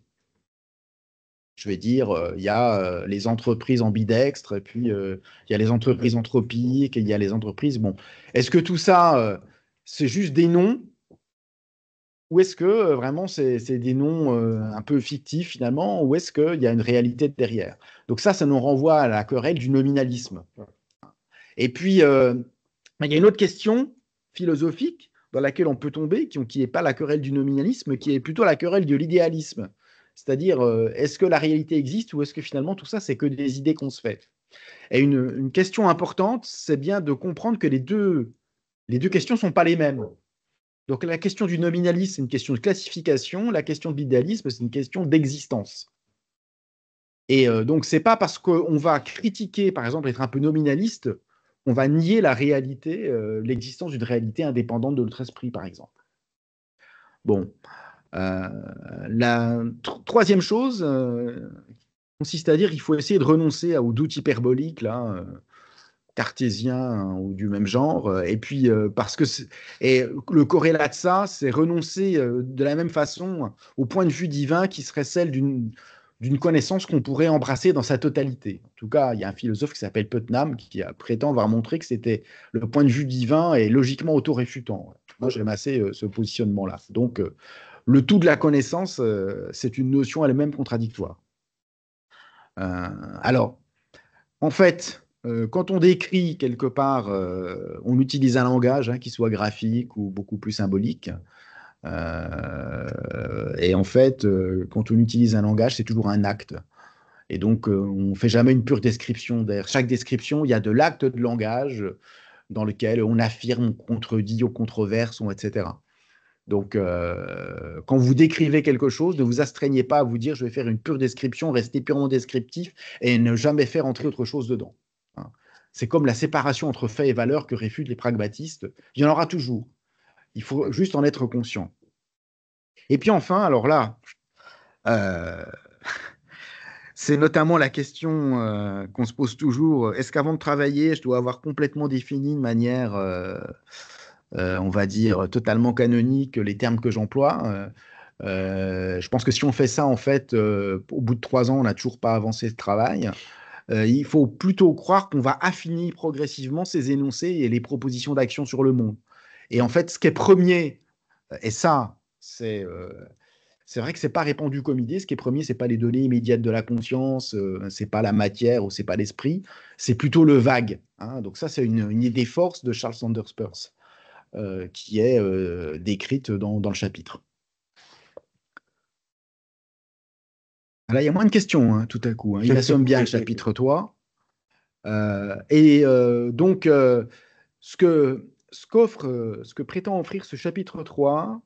Je vais dire, il y a les entreprises ambidextres, et puis il y a les entreprises anthropiques, et il y a les entreprises... Bon, est-ce que tout ça, c'est juste des noms? Ou est-ce que vraiment c'est des noms un peu fictifs finalement? Ou est-ce qu'il y a une réalité derrière? Donc ça nous renvoie à la querelle du nominalisme. Et puis, il y a une autre question philosophique dans laquelle on peut tomber, qui n'est pas la querelle du nominalisme, qui est plutôt la querelle de l'idéalisme. C'est-à-dire, est-ce que la réalité existe ou est-ce que finalement tout ça, c'est que des idées qu'on se fait? Et une question importante, c'est bien de comprendre que les deux questions ne sont pas les mêmes. Donc la question du nominalisme, c'est une question de classification, la question de l'idéalisme, c'est une question d'existence. Et donc, ce n'est pas parce qu'on va critiquer, par exemple, être un peu nominaliste, on va nier la réalité, l'existence d'une réalité indépendante de notre esprit, par exemple. Bon. La troisième chose consiste à dire qu'il faut essayer de renoncer aux doutes hyperboliques, là, cartésiens, hein, ou du même genre. Et puis, parce que le corrélat de ça, c'est renoncer de la même façon au point de vue divin qui serait celle d'une connaissance qu'on pourrait embrasser dans sa totalité. En tout cas, il y a un philosophe qui s'appelle Putnam qui prétend avoir montré que c'était le point de vue divin et logiquement autoréfutant. Moi, j'aime assez ce positionnement-là. Donc, le tout de la connaissance, c'est une notion elle-même contradictoire. Alors, en fait, quand on décrit quelque part, on utilise un langage qui soit graphique ou beaucoup plus symbolique. Et en fait, quand on utilise un langage, c'est toujours un acte. Et donc, on ne fait jamais une pure description. Derrière chaque description, il y a de l'acte de langage dans lequel on affirme, on contredit, on controverse, etc. Donc, quand vous décrivez quelque chose, ne vous astreignez pas à vous dire je vais faire une pure description, rester purement descriptif et ne jamais faire entrer autre chose dedans. Hein. C'est comme la séparation entre faits et valeurs que réfutent les pragmatistes. Il y en aura toujours. Il faut juste en être conscient. Et puis enfin, alors là, c'est notamment la question qu'on se pose toujours. Est-ce qu'avant de travailler, je dois avoir complètement défini de manière, on va dire, totalement canonique les termes que j'emploie je pense que si on fait ça, en fait, au bout de 3 ans, on n'a toujours pas avancé ce travail. Il faut plutôt croire qu'on va affiner progressivement ces énoncés et les propositions d'action sur le monde. Et en fait, ce qui est premier, et ça, c'est vrai que c'est pas répandu comme idée. Ce qui est premier, c'est pas les données immédiates de la conscience, c'est pas la matière ou c'est pas l'esprit, c'est plutôt le vague. Hein. Donc ça, c'est une idée force de Charles Sanders Peirce qui est décrite dans le chapitre. Là, il y a moins de questions tout à coup. Il assomme bien le chapitre 3. Donc, ce que prétend offrir ce chapitre 3,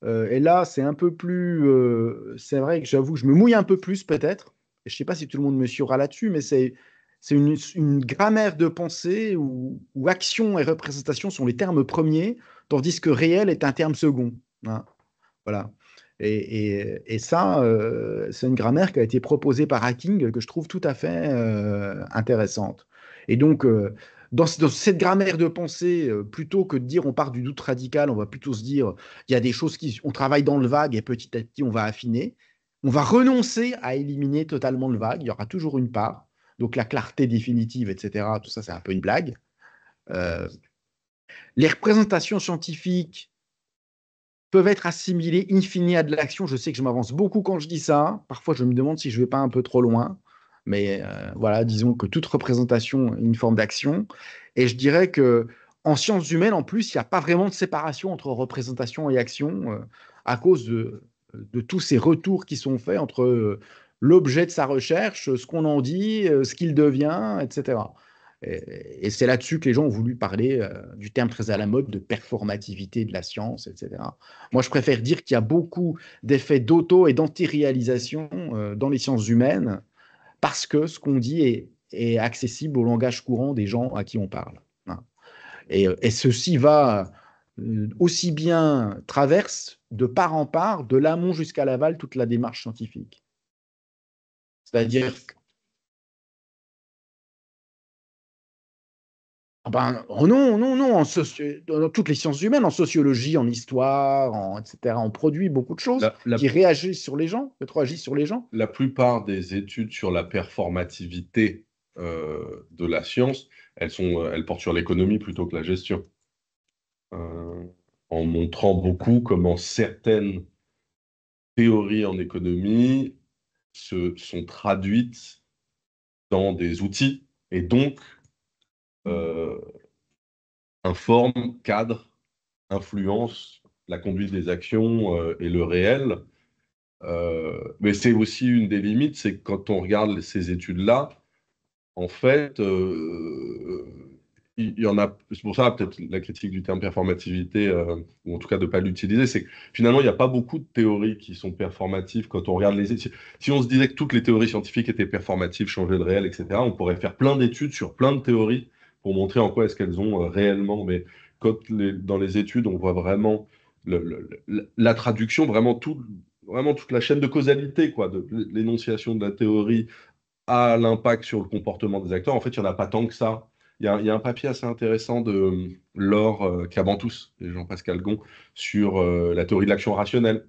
et là, c'est un peu plus. C'est vrai que j'avoue, je me mouille un peu plus peut-être. Je ne sais pas si tout le monde me suivra là-dessus, mais c'est une grammaire de pensée où action et représentation sont les termes premiers, tandis que réel est un terme second. Hein. Voilà. Et ça, c'est une grammaire qui a été proposée par Hacking que je trouve tout à fait intéressante. Et donc, dans cette grammaire de pensée, plutôt que de dire on part du doute radical, on va plutôt se dire il y a des choses on travaille dans le vague et petit à petit on va affiner. On va renoncer à éliminer totalement le vague. Il y aura toujours une part. Donc la clarté définitive, etc. Tout ça, c'est un peu une blague. Les représentations scientifiques peuvent être assimilées in fine à de l'action. Je sais que je m'avance beaucoup quand je dis ça. Parfois, je me demande si je ne vais pas un peu trop loin. Mais voilà, disons que toute représentation est une forme d'action. Et je dirais qu'en sciences humaines, en plus, il n'y a pas vraiment de séparation entre représentation et action à cause de tous ces retours qui sont faits entre l'objet de sa recherche, ce qu'on en dit, ce qu'il devient, etc. Et c'est là-dessus que les gens ont voulu parler du terme très à la mode de performativité de la science, etc. Moi, je préfère dire qu'il y a beaucoup d'effets d'auto- et d'anti-réalisation dans les sciences humaines parce que ce qu'on dit est accessible au langage courant des gens à qui on parle. Hein. Et ceci va aussi bien traverse de part en part, de l'amont jusqu'à l'aval, toute la démarche scientifique. C'est-à-dire non, dans toutes les sciences humaines, en sociologie, en histoire, etc., on produit beaucoup de choses qui réagissent sur les gens, rétroagissent sur les gens. La plupart des études sur la performativité de la science, elles portent sur l'économie plutôt que la gestion. En montrant beaucoup comment certaines théories en économie se sont traduites dans des outils et donc informent, cadrent, influencent la conduite des actions et le réel. Mais c'est aussi une des limites, c'est que quand on regarde ces études-là, en fait, il y en a, c'est pour ça peut-être la critique du terme performativité, ou en tout cas de ne pas l'utiliser, c'est que finalement, il n'y a pas beaucoup de théories qui sont performatives quand on regarde les études. Si on se disait que toutes les théories scientifiques étaient performatives, changeaient de réel, etc., on pourrait faire plein d'études sur plein de théories pour montrer en quoi est-ce qu'elles ont réellement. Mais dans les études, on voit vraiment la traduction, vraiment toute la chaîne de causalité, quoi, de l'énonciation de la théorie à l'impact sur le comportement des acteurs. En fait, il n'y en a pas tant que ça. Il y a un papier assez intéressant de Laure Cabantous et Jean-Pascal Gon sur la théorie de l'action rationnelle,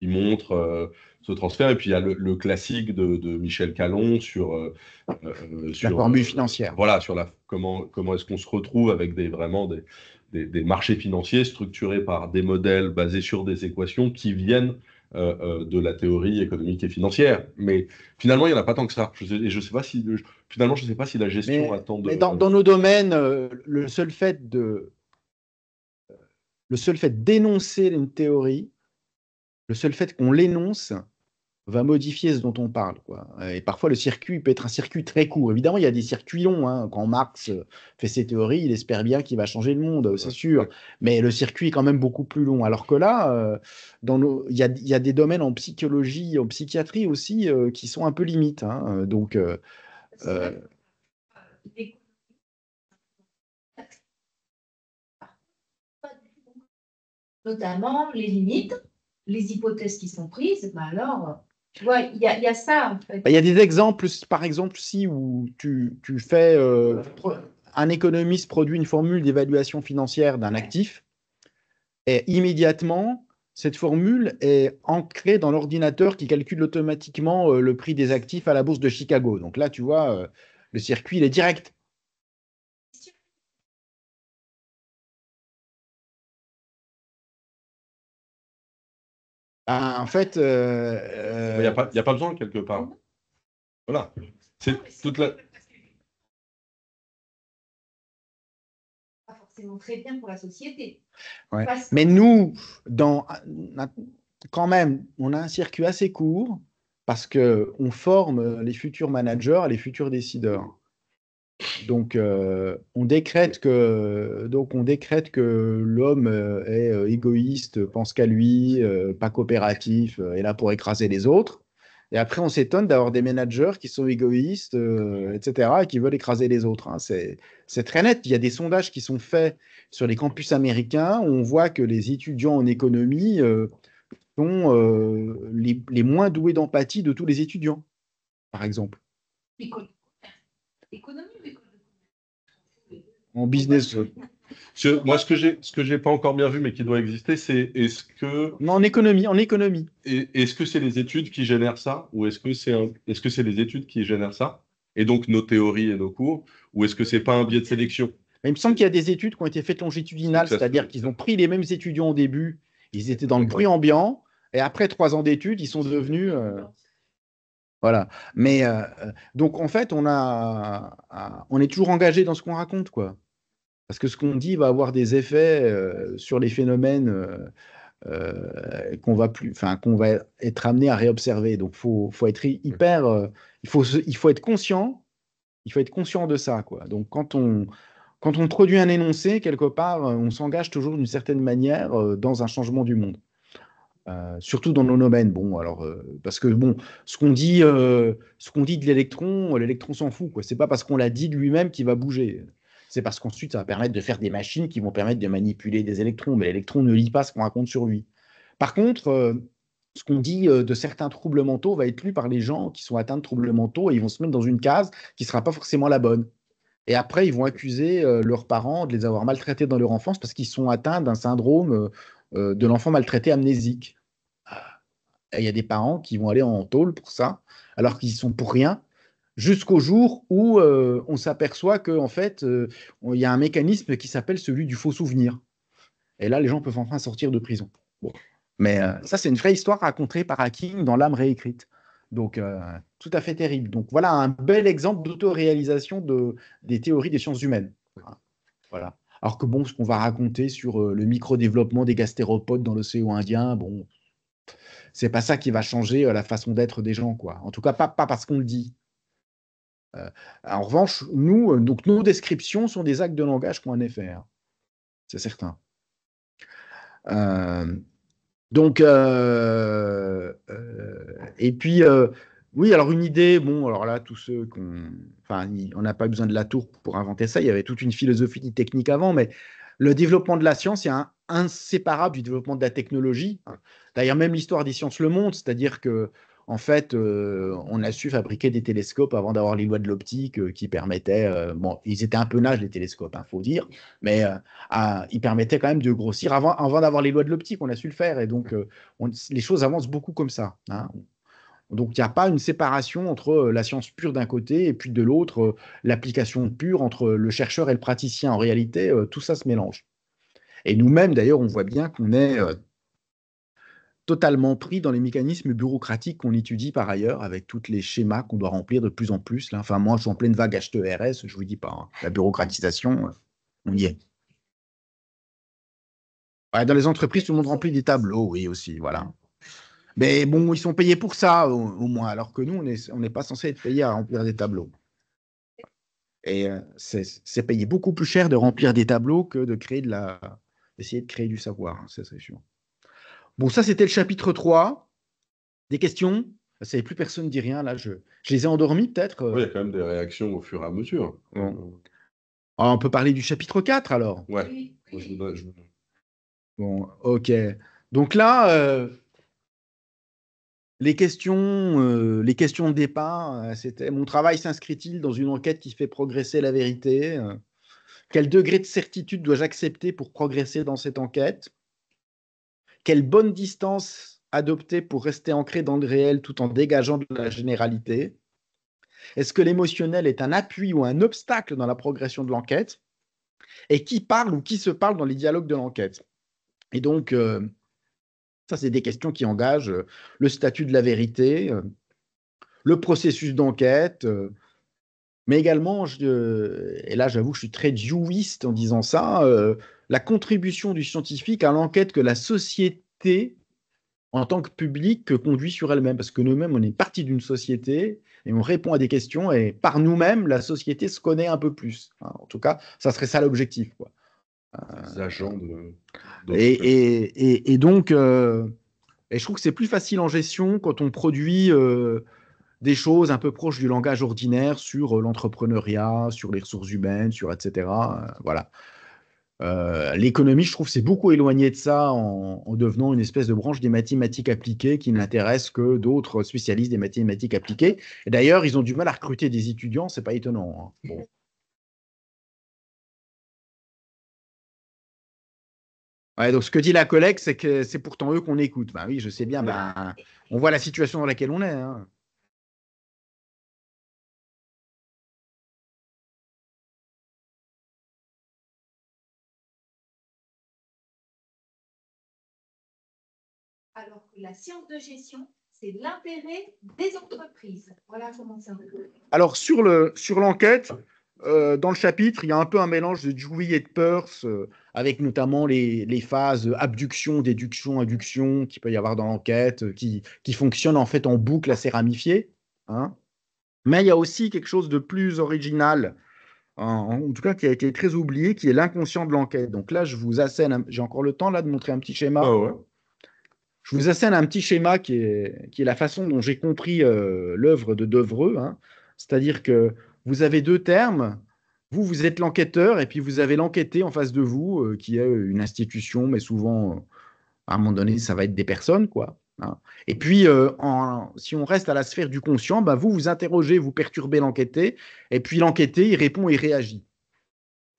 qui montre ce transfert. Et puis il y a le classique de Michel Calon La sur, formule financière. voilà, sur comment est-ce qu'on se retrouve avec vraiment des marchés financiers structurés par des modèles basés sur des équations qui viennent de la théorie économique et financière. Mais finalement, il n'y en a pas tant que ça. Je sais pas si, finalement, je ne sais pas si la gestion Mais, attend de... mais dans nos domaines, le seul fait d'énoncer une théorie, le seul fait qu'on l'énonce, va modifier ce dont on parle, quoi. Et parfois, le circuit peut être un circuit très court. Évidemment, il y a des circuits longs, hein. Quand Marx fait ses théories, il espère bien qu'il va changer le monde, c'est sûr. Mais le circuit est quand même beaucoup plus long. Alors que là, il y a des domaines en psychologie, en psychiatrie aussi, qui sont un peu limites, hein. Donc, notamment les limites, les hypothèses qui sont prises, bah alors, tu vois, il y a ça en fait. il y a des exemples, par exemple, si où tu fais un économiste produit une formule d'évaluation financière d'un actif, et immédiatement, cette formule est ancrée dans l'ordinateur qui calcule automatiquement le prix des actifs à la bourse de Chicago. Donc là, tu vois, le circuit, il est direct. Ah, en fait, Il n'y a pas besoin quelque part. Voilà. C'est toute la... Pas forcément très bien pour la société. ouais. Mais nous, quand même, on a un circuit assez court parce qu'on forme les futurs managers, les futurs décideurs. Donc, on décrète que l'homme est égoïste, pense qu'à lui, pas coopératif, est là pour écraser les autres. Et après, on s'étonne d'avoir des managers qui sont égoïstes, etc., et qui veulent écraser les autres, hein. C'est très net. Il y a des sondages qui sont faits sur les campus américains où on voit que les étudiants en économie sont les moins doués d'empathie de tous les étudiants, par exemple. Économie, En business. Moi, ce que j'ai pas encore bien vu, mais qui doit exister, c'est Non, en économie. est-ce que c'est les études qui génèrent ça, ou est-ce que c'est les études qui génèrent ça, et donc nos théories et nos cours, ou est-ce que c'est pas un biais de sélection? Il me semble qu'il y a des études qui ont été faites longitudinales, c'est-à-dire qu'ils ont pris les mêmes étudiants au début, ils étaient dans le bruit ambiant, et après 3 ans d'études, ils sont devenus... voilà. Mais donc, en fait, on est toujours engagé dans ce qu'on raconte, quoi. Parce que ce qu'on dit va avoir des effets sur les phénomènes qu'on va être amené à réobserver. Donc, faut être hyper... il faut être conscient. Il faut être conscient de ça, quoi. Donc, quand on produit un énoncé, quelque part, on s'engage toujours d'une certaine manière dans un changement du monde. Surtout dans nos domaines. Bon, alors, parce que bon, ce qu'on dit de l'électron s'en fout, quoi. C'est pas parce qu'on l'a dit de lui-même qu'il va bouger. C'est parce qu'ensuite, ça va permettre de faire des machines qui vont permettre de manipuler des électrons. Mais l'électron ne lit pas ce qu'on raconte sur lui. Par contre, ce qu'on dit de certains troubles mentaux va être lu par les gens qui sont atteints de troubles mentaux et ils vont se mettre dans une case qui ne sera pas forcément la bonne. Et après, ils vont accuser leurs parents de les avoir maltraités dans leur enfance parce qu'ils sont atteints d'un syndrome de l'enfant maltraité amnésique. Et il y a des parents qui vont aller en tôle pour ça, alors qu'ils sont pour rien, jusqu'au jour où on s'aperçoit qu'en fait, il y a un mécanisme qui s'appelle celui du faux souvenir. Et là, les gens peuvent enfin sortir de prison. Bon. Mais ça, c'est une vraie histoire racontée par Hacking dans L'âme réécrite. Donc, tout à fait terrible. Donc, voilà un bel exemple d'autoréalisation des théories des sciences humaines. Voilà. Alors que bon, ce qu'on va raconter sur le micro-développement des gastéropodes dans l'océan Indien, bon, c'est pas ça qui va changer la façon d'être des gens, quoi. En tout cas, pas parce qu'on le dit. En revanche, nous, donc nos descriptions sont des actes de langage qui ont un effet, hein. C'est certain. Donc, et puis, oui, alors une idée, bon, alors là, tous ceux enfin, on n'a pas besoin de la tour pour inventer ça, il y avait toute une philosophie technique avant, mais le développement de la science est inséparable du développement de la technologie. D'ailleurs, même l'histoire des sciences le montre, c'est-à-dire que en fait, on a su fabriquer des télescopes avant d'avoir les lois de l'optique qui permettaient, bon, ils étaient un peu nages les télescopes, faut dire, mais ils permettaient quand même de grossir. Avant d'avoir les lois de l'optique, on a su le faire, et donc les choses avancent beaucoup comme ça. Donc, il n'y a pas une séparation entre la science pure d'un côté et puis de l'autre, l'application pure entre le chercheur et le praticien. En réalité, tout ça se mélange. Et nous-mêmes, d'ailleurs, on voit bien qu'on est totalement pris dans les mécanismes bureaucratiques qu'on étudie par ailleurs, avec tous les schémas qu'on doit remplir de plus en plus. Là. Enfin, moi, je suis en pleine vague HTRS, je ne vous dis pas. La bureaucratisation, on y est. Ouais, dans les entreprises, tout le monde remplit des tableaux, oui, aussi, voilà. Mais bon, ils sont payés pour ça, au moins, alors que nous, on n'est pas censé être payés à remplir des tableaux. Et c'est payé beaucoup plus cher de remplir des tableaux que d'essayer de créer du savoir, ça c'est sûr. Bon, ça c'était le chapitre 3. Des questions? Ça y est, plus personne ne dit rien, là, je les ai endormis peut-être. Oui, il y a quand même des réactions au fur et à mesure. Bon. Alors, on peut parler du chapitre 4 alors? Ouais. Bon, ok. Donc là, les questions de départ, c'était: mon travail s'inscrit-il dans une enquête qui fait progresser la vérité? Quel degré de certitude dois-je accepter pour progresser dans cette enquête? Quelle bonne distance adopter pour rester ancré dans le réel tout en dégageant de la généralité? Est-ce que l'émotionnel est un appui ou un obstacle dans la progression de l'enquête? Et qui parle ou qui se parle dans les dialogues de l'enquête? Et donc, ça, c'est des questions qui engagent le statut de la vérité, le processus d'enquête, mais également, et là j'avoue que je suis très deweyiste en disant ça, la contribution du scientifique à l'enquête que la société, en tant que public, conduit sur elle-même. Parce que nous-mêmes, on est partie d'une société et on répond à des questions, et par nous-mêmes, la société se connaît un peu plus. En tout cas, ça serait ça l'objectif, quoi. Les agents Et donc, et je trouve que c'est plus facile en gestion quand on produit des choses un peu proches du langage ordinaire sur l'entrepreneuriat, sur les ressources humaines, sur etc. Voilà. L'économie, je trouve, c'est beaucoup éloigné de ça en devenant une espèce de branche des mathématiques appliquées qui n'intéresse que d'autres spécialistes des mathématiques appliquées. Et d'ailleurs, ils ont du mal à recruter des étudiants, c'est pas étonnant. Bon. Ouais, donc ce que dit la collègue, c'est que c'est pourtant eux qu'on écoute. Ben oui, je sais bien, on voit la situation dans laquelle on est. Alors que la science de gestion, c'est l'intérêt des entreprises. Voilà comment c'est. Alors, sur l'enquête, dans le chapitre, il y a un peu un mélange de Dewey et de Peirce, avec notamment les phases abduction, déduction, induction qu'il peut y avoir dans l'enquête, qui fonctionnent en fait en boucle assez ramifiée. Mais il y a aussi quelque chose de plus original, en tout cas qui a été très oublié, qui est l'inconscient de l'enquête. Donc là, je vous assène, j'ai encore le temps là de montrer un petit schéma. Ah ouais. Je vous assène un petit schéma qui est la façon dont j'ai compris l'œuvre de Devreux. C'est-à-dire que vous avez deux termes. Vous êtes l'enquêteur, et puis vous avez l'enquêté en face de vous, qui est une institution, mais souvent, à un moment donné, ça va être des personnes, quoi. Et puis, si on reste à la sphère du conscient, vous interrogez, vous perturbez l'enquêté, et puis l'enquêté, il répond et réagit.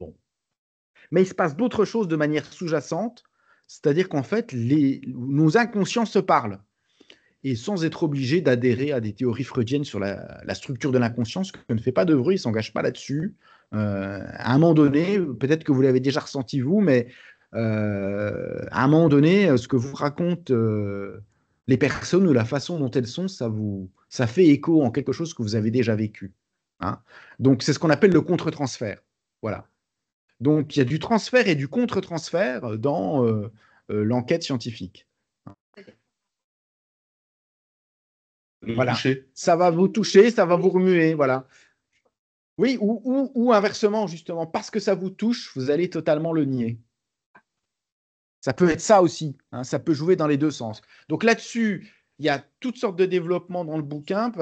Bon. Mais il se passe d'autres choses de manière sous-jacente, c'est-à-dire qu'en fait, nos inconscients se parlent. Et sans être obligé d'adhérer à des théories freudiennes sur la structure de l'inconscient, ce que ne fait pas Devreux, il ne s'engage pas là-dessus. À un moment donné, peut-être que vous l'avez déjà ressenti vous, mais à un moment donné, ce que vous racontent les personnes ou la façon dont elles sont, ça fait écho en quelque chose que vous avez déjà vécu. Donc, c'est ce qu'on appelle le contre-transfert. Voilà. Donc, il y a du transfert et du contre-transfert dans l'enquête scientifique. Voilà. Ça va vous toucher, ça va vous remuer, voilà. Oui, ou inversement, justement, parce que ça vous touche, vous allez totalement le nier. Ça peut être ça aussi, ça peut jouer dans les deux sens. Donc là-dessus, il y a toutes sortes de développements dans le bouquin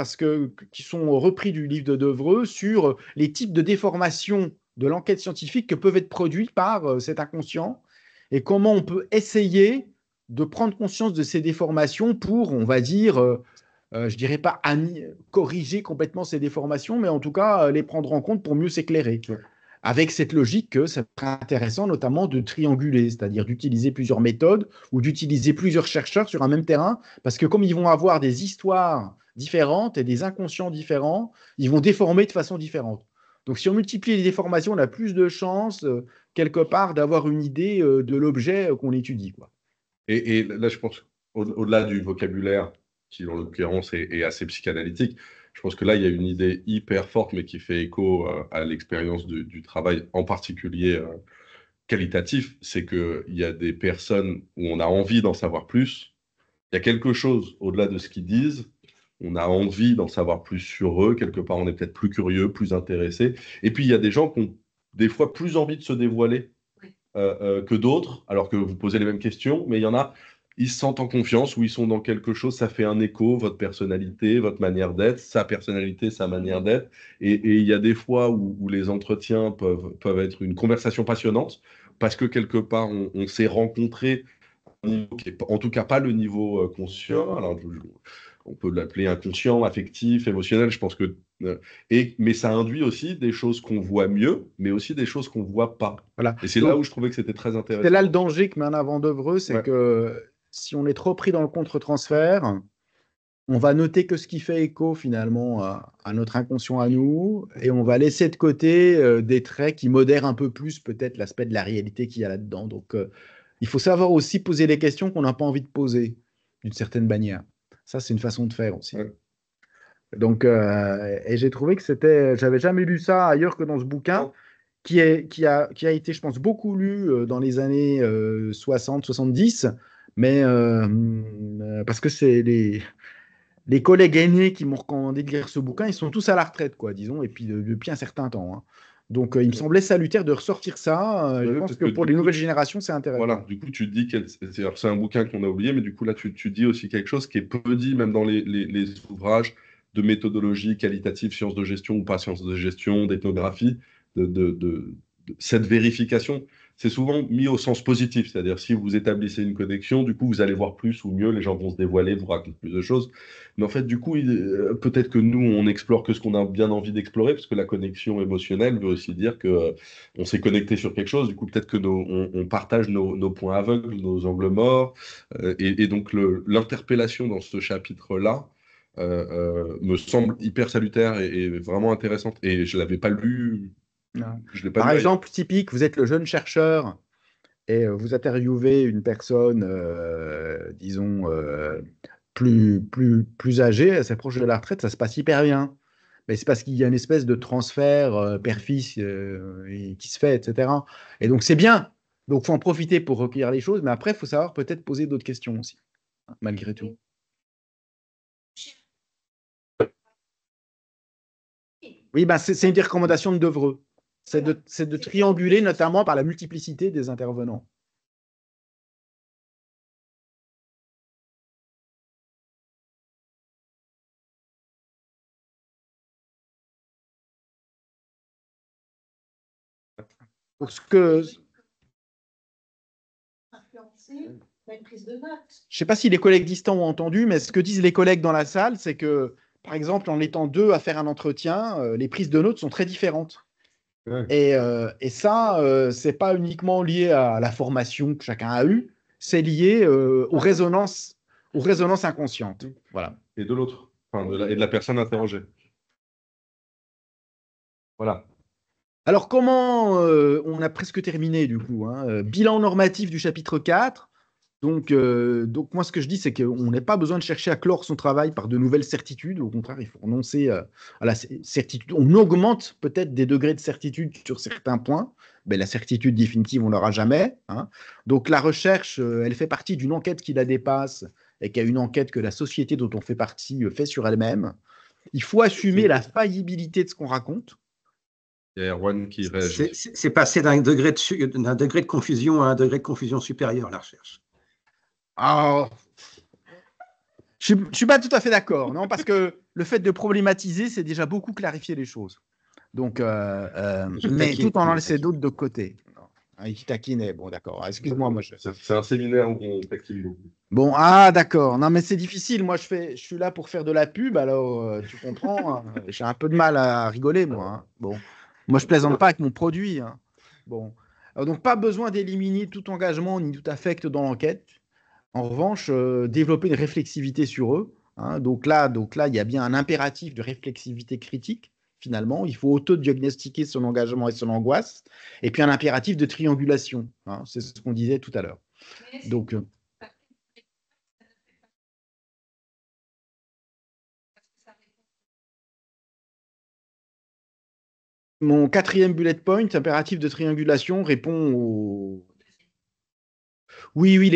qui sont repris du livre de Devreux sur les types de déformations de l'enquête scientifique que peuvent être produits par cet inconscient, et comment on peut essayer de prendre conscience de ces déformations pour, on va dire, je dirais pas corriger complètement ces déformations, mais en tout cas les prendre en compte pour mieux s'éclairer. Ouais. Avec cette logique que ça serait intéressant notamment de trianguler, c'est-à-dire d'utiliser plusieurs méthodes ou d'utiliser plusieurs chercheurs sur un même terrain, parce que comme ils vont avoir des histoires différentes et des inconscients différents, ils vont déformer de façon différente. Donc si on multiplie les déformations, on a plus de chances, quelque part, d'avoir une idée de l'objet qu'on étudie, quoi. Et là, je pense, au-delà du vocabulaire, qui en l'occurrence est assez psychanalytique, je pense que là, il y a une idée hyper forte, mais qui fait écho à l'expérience du travail, en particulier qualitatif, c'est qu'il y a des personnes où on a envie d'en savoir plus. Il y a quelque chose au-delà de ce qu'ils disent. On a envie d'en savoir plus sur eux. Quelque part, on est peut-être plus curieux, plus intéressé. Et puis, il y a des gens qui ont des fois plus envie de se dévoiler que d'autres, alors que vous posez les mêmes questions, mais il y en a, ils se sentent en confiance, ou ils sont dans quelque chose, ça fait un écho, votre personnalité, votre manière d'être, sa personnalité, sa manière d'être. Et il y a des fois où les entretiens peuvent être une conversation passionnante, parce que quelque part, on s'est rencontrés à un niveau qui est en tout cas pas le niveau conscient. Alors, on peut l'appeler inconscient, affectif, émotionnel. Je pense que mais ça induit aussi des choses qu'on voit mieux, mais aussi des choses qu'on ne voit pas. Voilà. Et c'est Donc, là où je trouvais que c'était très c'est intéressant. là le danger que met en avant Devreux, c'est Ouais. que si on est trop pris dans le contre-transfert, on va noter que ce qui fait écho finalement à notre inconscient à nous, et on va laisser de côté des traits qui modèrent un peu plus peut-être l'aspect de la réalité qu'il y a là-dedans. Donc il faut savoir aussi poser les questions qu'on n'a pas envie de poser, d'une certaine manière. Ça, c'est une façon de faire aussi. Ouais. Donc, et j'ai trouvé que j'avais jamais lu ça ailleurs que dans ce bouquin, qui a été, je pense, beaucoup lu dans les années 60-70, mais parce que c'est les collègues aînés qui m'ont recommandé de lire ce bouquin, ils sont tous à la retraite, quoi, disons, et puis depuis un certain temps, hein. Donc, il me semblait salutaire de ressortir ça. Je pense que pour les nouvelles générations, c'est intéressant. Voilà, du coup, tu te dis que c'est un bouquin qu'on a oublié, mais du coup, là, tu dis aussi quelque chose qui est peu dit, même dans les ouvrages de méthodologie qualitative, sciences de gestion ou pas sciences de gestion, d'ethnographie, de cette vérification. C'est souvent mis au sens positif, c'est-à-dire si vous établissez une connexion, du coup, vous allez voir plus ou mieux, les gens vont se dévoiler, vous raconter plus de choses. Mais en fait, du coup, peut-être que nous, on n'explore que ce qu'on a bien envie d'explorer, parce que la connexion émotionnelle veut aussi dire que on s'est connecté sur quelque chose, du coup, peut-être que on partage nos points aveugles, nos angles morts. Et donc, l'interpellation dans ce chapitre-là me semble hyper salutaire et vraiment intéressante. Et je ne l'avais pas lu. Non. Je l'ai pas Par lu exemple, typique, vous êtes le jeune chercheur et vous interviewez une personne, disons, plus âgée, assez proche de la retraite, ça se passe hyper bien. Mais c'est parce qu'il y a une espèce de transfert père-fils qui se fait, etc. Et donc, c'est bien. Donc, il faut en profiter pour recueillir les choses, mais après, il faut savoir peut-être poser d'autres questions aussi, malgré tout. Oui, ben, c'est une des recommandations de Devreux. C'est de trianguler, notamment par la multiplicité des intervenants. Pour ce que... Je ne sais pas si les collègues distants ont entendu, mais ce que disent les collègues dans la salle, c'est que, par exemple, en étant deux à faire un entretien, les prises de notes sont très différentes. Ouais. Et ça, c'est pas uniquement lié à la formation que chacun a eue, c'est lié aux résonances inconscientes. Voilà. Et de l'autre, enfin, et de la personne interrogée. Voilà. Alors, comment on a presque terminé du coup, hein, bilan normatif du chapitre 4. Donc, moi, ce que je dis, c'est qu'on n'a pas besoin de chercher à clore son travail par de nouvelles certitudes. Au contraire, il faut renoncer à la certitude. On augmente peut-être des degrés de certitude sur certains points, mais la certitude définitive, on l'aura jamais, hein. Donc, la recherche, elle fait partie d'une enquête qui la dépasse et qui a une enquête que la société dont on fait partie fait sur elle-même. Il faut assumer la faillibilité de ce qu'on raconte. Il y a Erwan qui réagit. C'est passer d'un degré de confusion à un degré de confusion supérieur, la recherche. Ah, je ne suis pas tout à fait d'accord, non, parce que le fait de problématiser, c'est déjà beaucoup clarifier les choses. Donc, mais tout en laissant d'autres de côté. Il taquine, bon, d'accord. Excuse-moi, moi. C'est un séminaire où on taquine beaucoup. Bon, ah d'accord. Non, mais c'est difficile. Moi, je suis là pour faire de la pub, alors tu comprends. J'ai un peu de mal à rigoler, moi. Hein. Bon, moi, je plaisante pas avec mon produit. Hein. Bon, donc pas besoin d'éliminer tout engagement ni tout affect dans l'enquête. En revanche, développer une réflexivité sur eux. Hein. Donc là, il y a bien un impératif de réflexivité critique. Finalement, il faut auto-diagnostiquer son engagement et son angoisse. Et puis un impératif de triangulation. Hein. C'est ce qu'on disait tout à l'heure. Donc mon quatrième bullet point, impératif de triangulation, répond au. Oui, oui,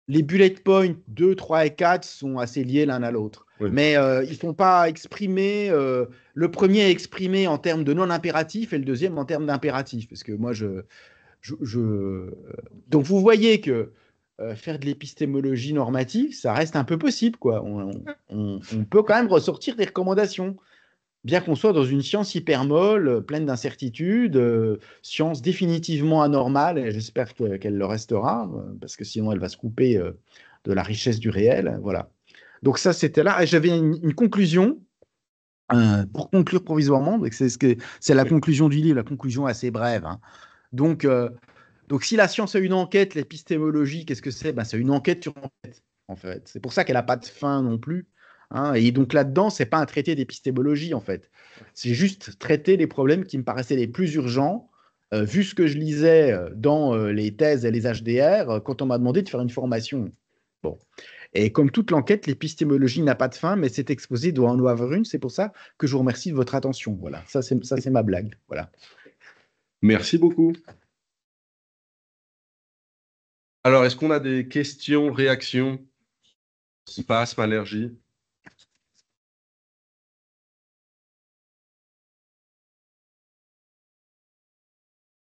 les bullet points 2, 3 et 4 sont assez liés l'un à l'autre. Oui. Mais ils ne sont pas exprimés. Le premier est exprimé en termes de non-impératif et le deuxième en termes d'impératif. Parce que moi, Donc, vous voyez que faire de l'épistémologie normative, ça reste un peu possible, quoi. On peut quand même ressortir des recommandations. Bien qu'on soit dans une science hyper molle, pleine d'incertitudes, science définitivement anormale, et j'espère qu'elle le restera, parce que sinon elle va se couper de la richesse du réel. Voilà. Donc ça, c'était là. Et j'avais une conclusion, pour conclure provisoirement, donc c'est la conclusion du livre, la conclusion assez brève. Hein. Donc, si la science a une enquête, l'épistémologie, qu'est-ce que c'est? Ben, c'est une enquête sur enquête, en fait. C'est pour ça qu'elle n'a pas de fin non plus. Hein. Et donc là-dedans, c'est pas un traité d'épistémologie, en fait. C'est juste traiter les problèmes qui me paraissaient les plus urgents, vu ce que je lisais dans les thèses et les HDR, quand on m'a demandé de faire une formation. Bon. Et comme toute l'enquête, l'épistémologie n'a pas de fin, mais cet exposé doit en avoir une. C'est pour ça que je vous remercie de votre attention. Voilà, ça c'est ma blague. Voilà. Merci beaucoup. Alors, est-ce qu'on a des questions, réactions? Passe, Malhergie.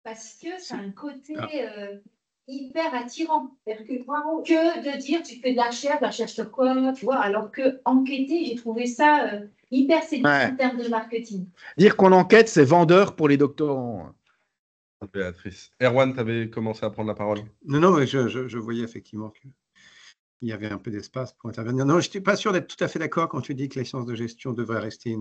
Parce que c'est un côté hyper attirant. Que de dire tu fais de la recherche sur quoi, tu vois, alors que enquêter, j'ai trouvé ça hyper séduisant en termes de marketing. Dire qu'on enquête, c'est vendeur pour les doctorants. Béatrice. Erwan, tu avais commencé à prendre la parole. Non, mais je voyais effectivement qu'il y avait un peu d'espace pour intervenir. Non, je n'étais pas sûr d'être tout à fait d'accord quand tu dis que les sciences de gestion devraient rester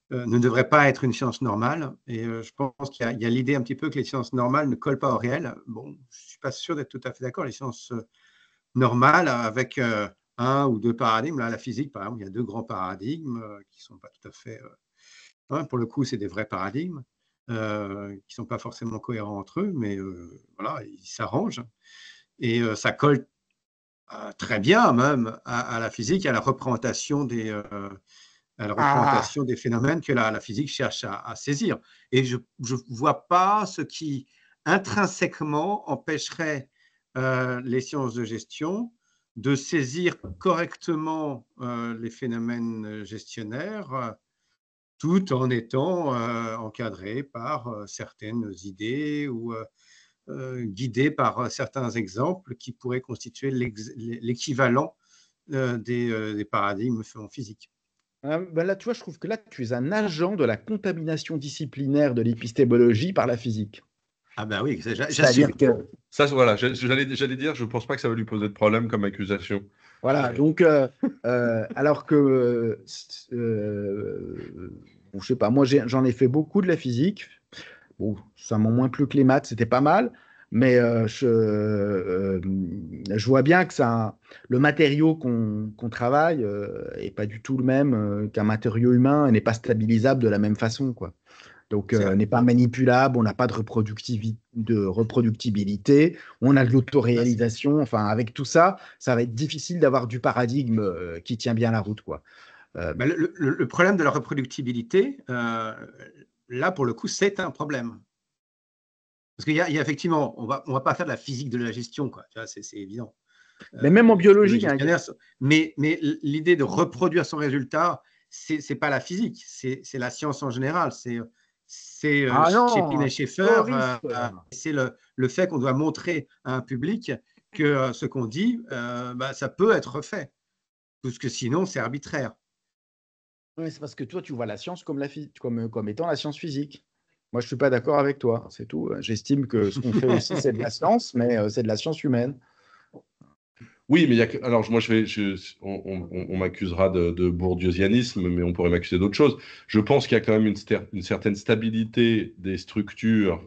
ne devrait pas être une science normale. Et je pense qu'il y a l'idée un petit peu que les sciences normales ne collent pas au réel. Bon, je ne suis pas sûr d'être tout à fait d'accord. Les sciences normales, avec un ou deux paradigmes, là, la physique, par exemple, il y a deux grands paradigmes qui ne sont pas tout à fait… pour le coup, c'est des vrais paradigmes qui ne sont pas forcément cohérents entre eux, mais voilà, ils s'arrangent. Et ça colle très bien même à la physique, à la représentation des phénomènes que la physique cherche à saisir. Et je ne vois pas ce qui intrinsèquement empêcherait les sciences de gestion de saisir correctement les phénomènes gestionnaires tout en étant encadré par certaines idées ou guidé par certains exemples qui pourraient constituer l'équivalent des paradigmes en physique. Ben là, tu vois, je trouve que là, tu es un agent de la contamination disciplinaire de l'épistémologie par la physique. Ah ben oui, C'est-à-dire j'assume. que, Ça, voilà, j'allais dire, je ne pense pas que ça va lui poser de problème comme accusation. voilà, donc, alors que, bon, je sais pas, moi, j'en ai fait beaucoup de la physique. Bon, ça m'a moins plu que les maths, c'était pas mal, mais je vois bien que le matériau qu'on travaille n'est pas du tout le même qu'un matériau humain et n'est pas stabilisable de la même façon, quoi. Donc, n'est pas manipulable, on n'a pas de reproductibilité, on a de l'autoréalisation. Enfin, avec tout ça, ça va être difficile d'avoir du paradigme qui tient bien la route, quoi. Le problème de la reproductibilité, là, pour le coup, c'est un problème. Parce qu'il y a effectivement, on va pas faire de la physique de la gestion, quoi. C'est évident. Mais même en biologie, mais l'idée de reproduire son résultat, c'est pas la physique, c'est la science en général. C'est Shepin et Schaeffer, c'est le fait qu'on doit montrer à un public que ce qu'on dit, ça peut être fait, parce que sinon c'est arbitraire. Oui, c'est parce que toi, tu vois la science comme étant la science physique. Moi, je ne suis pas d'accord avec toi, c'est tout. J'estime que ce qu'on fait aussi, c'est de la science, mais c'est de la science humaine. Oui, mais alors moi on m'accusera de bourdieusianisme, mais on pourrait m'accuser d'autre chose. Je pense qu'il y a quand même une certaine stabilité des structures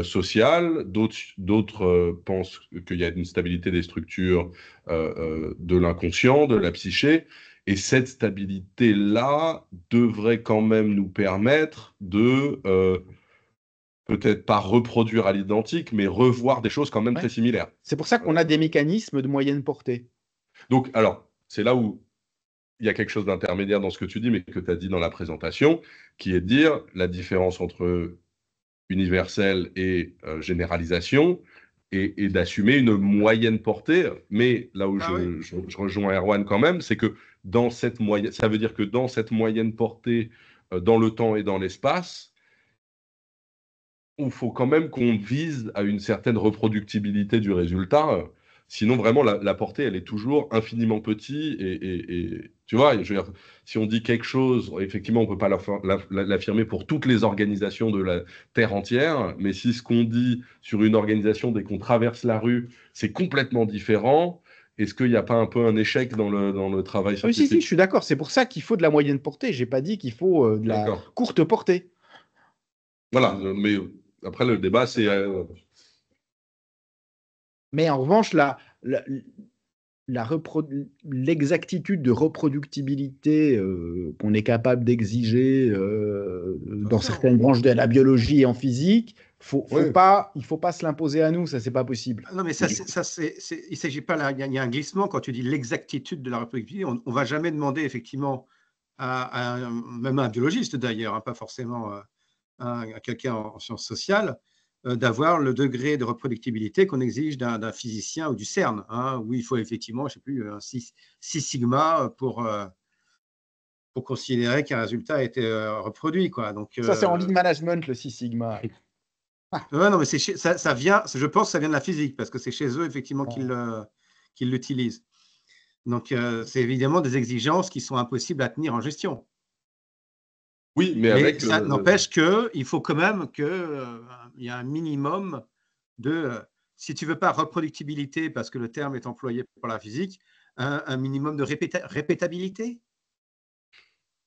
sociales. D'autres pensent qu'il y a une stabilité des structures de l'inconscient, de la psyché. Et cette stabilité-là devrait quand même nous permettre de peut-être pas reproduire à l'identique, mais revoir des choses quand même Ouais. très similaires. C'est pour ça qu'on a des mécanismes de moyenne portée. Donc, alors, c'est là où il y a quelque chose d'intermédiaire dans ce que tu dis, mais que tu as dit dans la présentation, qui est de dire la différence entre universel et généralisation, et d'assumer une moyenne portée. Mais là où je rejoins Erwan quand même, c'est que dans cette moyenne, ça veut dire que dans cette moyenne portée, dans le temps et dans l'espace, il faut quand même qu'on vise à une certaine reproductibilité du résultat. Sinon, vraiment, la portée, elle est toujours infiniment petite. Et tu vois, je veux dire, si on dit quelque chose, effectivement, on ne peut pas l'affirmer pour toutes les organisations de la Terre entière. Mais si ce qu'on dit sur une organisation, dès qu'on traverse la rue, c'est complètement différent, est-ce qu'il n'y a pas un peu un échec dans le travail Oui, scientifique? je suis d'accord. C'est pour ça qu'il faut de la moyenne portée. Je n'ai pas dit qu'il faut de la D'accord. courte portée. Voilà, mais après, le débat, c'est... Mais en revanche, l'exactitude de reproductibilité qu'on est capable d'exiger dans certaines branches de la biologie et en physique, il ne faut pas se l'imposer à nous, ça, c'est pas possible. Non, mais il s'agit pas là, il y a un glissement quand tu dis l'exactitude de la reproductibilité. On ne va jamais demander effectivement même à un biologiste d'ailleurs, hein, pas forcément à quelqu'un en sciences sociales, d'avoir le degré de reproductibilité qu'on exige d'un physicien ou du CERN, hein, où il faut effectivement, je sais plus, un 6 sigma pour considérer qu'un résultat a été reproduit, quoi. Donc, ça, c'est en lean management, le 6 sigma. ouais, non, mais ça vient, je pense que ça vient de la physique, parce que c'est chez eux, effectivement, qu'ils l'utilisent. Donc, c'est évidemment des exigences qui sont impossibles à tenir en gestion. Oui, mais ça n'empêche qu'il faut quand même qu'il y a un minimum de, si tu ne veux pas reproductibilité, parce que le terme est employé par la physique, un minimum de répétabilité.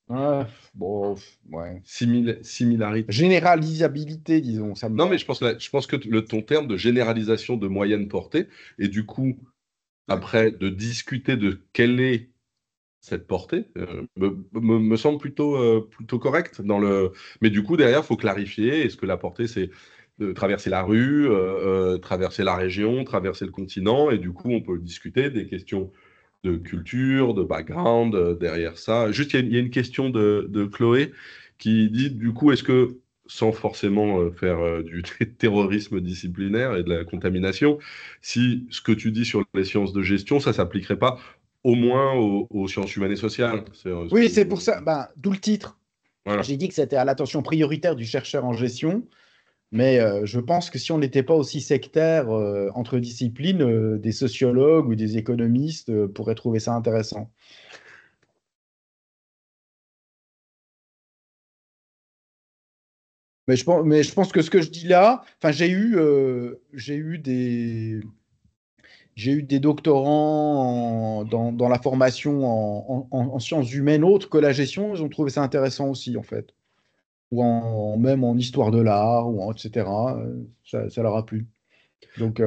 Bon, ouais. Similarité. Généralisabilité, disons. Ça me non, mais je pense que ton terme de généralisation de moyenne portée, et du coup, après, de discuter de quelle est cette portée, me semble plutôt correct. Mais du coup, derrière, il faut clarifier. Est-ce que la portée, c'est de traverser la rue, traverser la région, traverser le continent, et du coup, on peut discuter des questions de culture, de background derrière ça. Juste, il y a une question de Chloé qui dit, du coup, est-ce que, sans forcément faire du terrorisme disciplinaire et de la contamination, si ce que tu dis sur les sciences de gestion, ça ne s'appliquerait pas au moins aux sciences humaines et sociales? Oui, c'est pour ça, d'où le titre. Voilà. J'ai dit que c'était à l'attention prioritaire du chercheur en gestion. Mais je pense que si on n'était pas aussi sectaire entre disciplines, des sociologues ou des économistes pourraient trouver ça intéressant. Mais je pense que ce que je dis là, enfin, j'ai eu des doctorants dans la formation en sciences humaines autres que la gestion. Ils ont trouvé ça intéressant aussi, en fait. Ou même en histoire de l'art, etc. Ça leur a plu. Donc,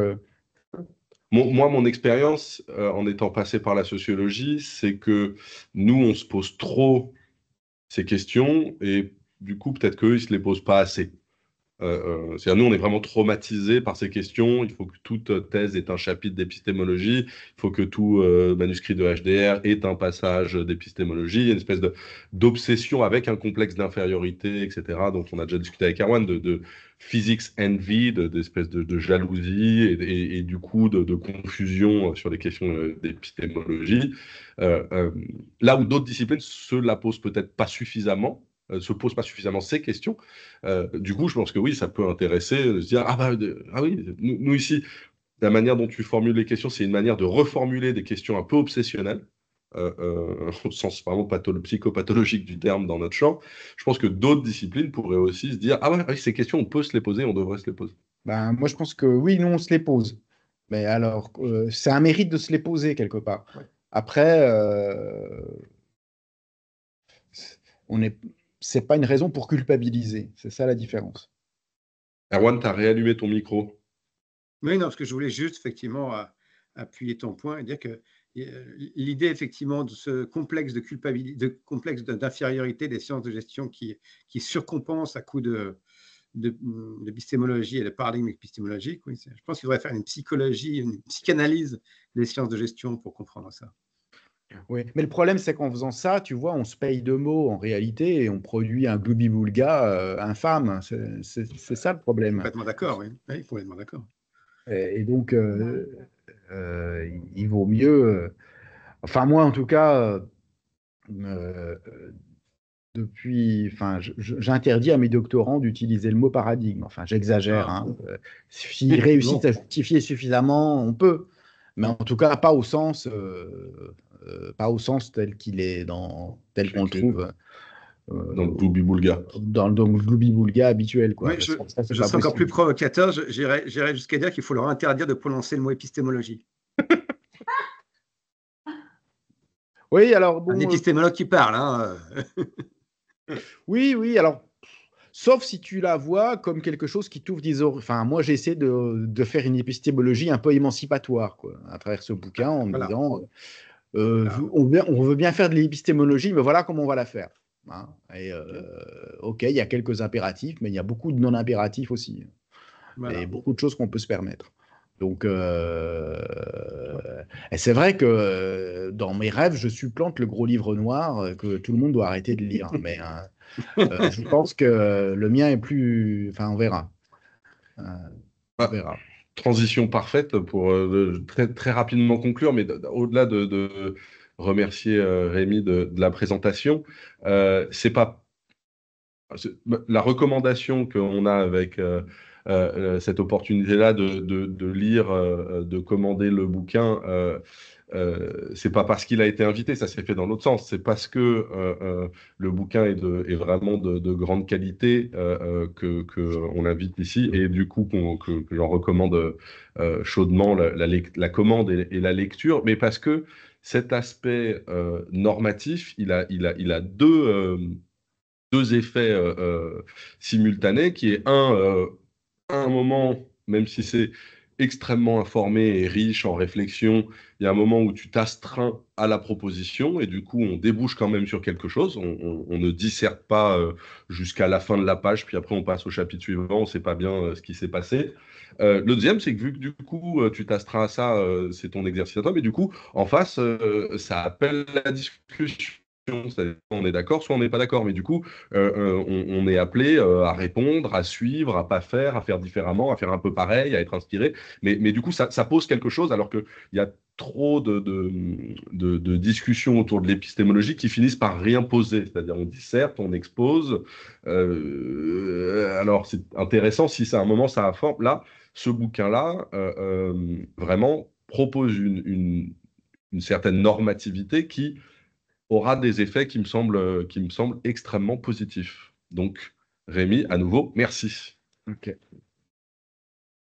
Moi, mon expérience, en étant passé par la sociologie, c'est que nous, on se pose trop ces questions et du coup, peut-être qu'eux, ils ne se les posent pas assez. C'est-à-dire, nous, on est vraiment traumatisés par ces questions. Il faut que toute thèse ait un chapitre d'épistémologie. Il faut que tout manuscrit de HDR ait un passage d'épistémologie. Il y a une espèce d'obsession avec un complexe d'infériorité, etc., dont on a déjà discuté avec Erwan, de physics envy, d'espèce de jalousie et du coup de confusion sur les questions d'épistémologie. Là où d'autres disciplines se la posent peut-être pas suffisamment, se posent pas suffisamment ces questions. Du coup, je pense que oui, ça peut intéresser de se dire ah oui, nous ici, la manière dont tu formules les questions, c'est une manière de reformuler des questions un peu obsessionnelles. au sens vraiment psychopathologique du terme dans notre champ, je pense que d'autres disciplines pourraient aussi se dire, ah ouais, oui, ces questions, on peut se les poser, on devrait se les poser. Ben, moi, je pense que oui, nous, on se les pose. Mais alors, c'est un mérite de se les poser quelque part. Ouais. Après, on est, c'est pas une raison pour culpabiliser. C'est ça la différence. Erwan, tu as réallumé ton micro. Oui, non, parce que je voulais juste effectivement appuyer ton point et dire que l'idée effectivement de ce complexe de culpabilité, de complexe d'infériorité des sciences de gestion qui surcompense à coup d'épistémologie et de paradigme épistémologique, oui, je pense qu'il faudrait faire une psychologie, une psychanalyse des sciences de gestion pour comprendre ça. Oui, mais le problème, c'est qu'en faisant ça, tu vois, on se paye de mots en réalité et on produit un gloubi-boulga infâme. C'est ça le problème. Complètement d'accord, oui. Oui, complètement d'accord. Et donc, il vaut mieux. Enfin, moi, en tout cas, depuis. Enfin, j'interdis à mes doctorants d'utiliser le mot paradigme. Enfin, j'exagère. Hein. S'ils réussissent à justifier suffisamment, on peut. Mais en tout cas, pas au sens tel qu'il est tel qu'on le trouve dans le gloubi-boulga. Dans le gloubi-boulga habituel, quoi. Oui, je serais encore plus provocateur. J'irais jusqu'à dire qu'il faut leur interdire de prononcer le mot épistémologie. Oui, alors bon. Un épistémologue qui parle, hein. Oui, alors. Sauf si tu la vois comme quelque chose qui t'ouvre des horizons. Enfin, moi, j'essaie de faire une épistémologie un peu émancipatoire, quoi, à travers ce bouquin, en me disant on veut bien faire de l'épistémologie, mais voilà comment on va la faire. Hein. Et ok, il y a quelques impératifs, mais il y a beaucoup de non-impératifs aussi. Voilà. Et beaucoup de choses qu'on peut se permettre. Donc, et c'est vrai que dans mes rêves, je supplante le gros livre noir que tout le monde doit arrêter de lire. Mais je pense que le mien est plus. Enfin, on verra. On verra. Transition parfaite pour très, très rapidement conclure, mais au-delà de remercier Rémi de la présentation, c'est pas la recommandation qu'on a avec cette opportunité-là de lire, de commander le bouquin. C'est pas parce qu'il a été invité, ça s'est fait dans l'autre sens. C'est parce que le bouquin est vraiment de grande qualité qu'on l'invite ici, et du coup que j'en recommande chaudement la commande et la lecture, mais parce que cet aspect normatif, il a deux effets simultanés, qui est à un moment, même si c'est extrêmement informé et riche en réflexion, il y a un moment où tu t'astreins à la proposition et du coup on débouche quand même sur quelque chose, on ne disserte pas jusqu'à la fin de la page, puis après on passe au chapitre suivant, on ne sait pas bien ce qui s'est passé. Le deuxième, c'est que vu que du coup tu t'astreins à ça, c'est ton exercice à toi, mais du coup en face, ça appelle la discussion. On est d'accord, soit on n'est pas d'accord, mais du coup, on est appelé à répondre, à suivre, à pas faire, à faire différemment, à faire un peu pareil, à être inspiré. Mais du coup, ça pose quelque chose, alors qu'il y a trop de discussions autour de l'épistémologie qui finissent par rien poser. C'est-à-dire, on disserte, on expose. Alors, c'est intéressant si c'est un moment, ça a forme. Là, ce bouquin-là, vraiment propose une certaine normativité qui aura des effets qui me semblent extrêmement positifs. Donc, Rémi, à nouveau, merci. Ok.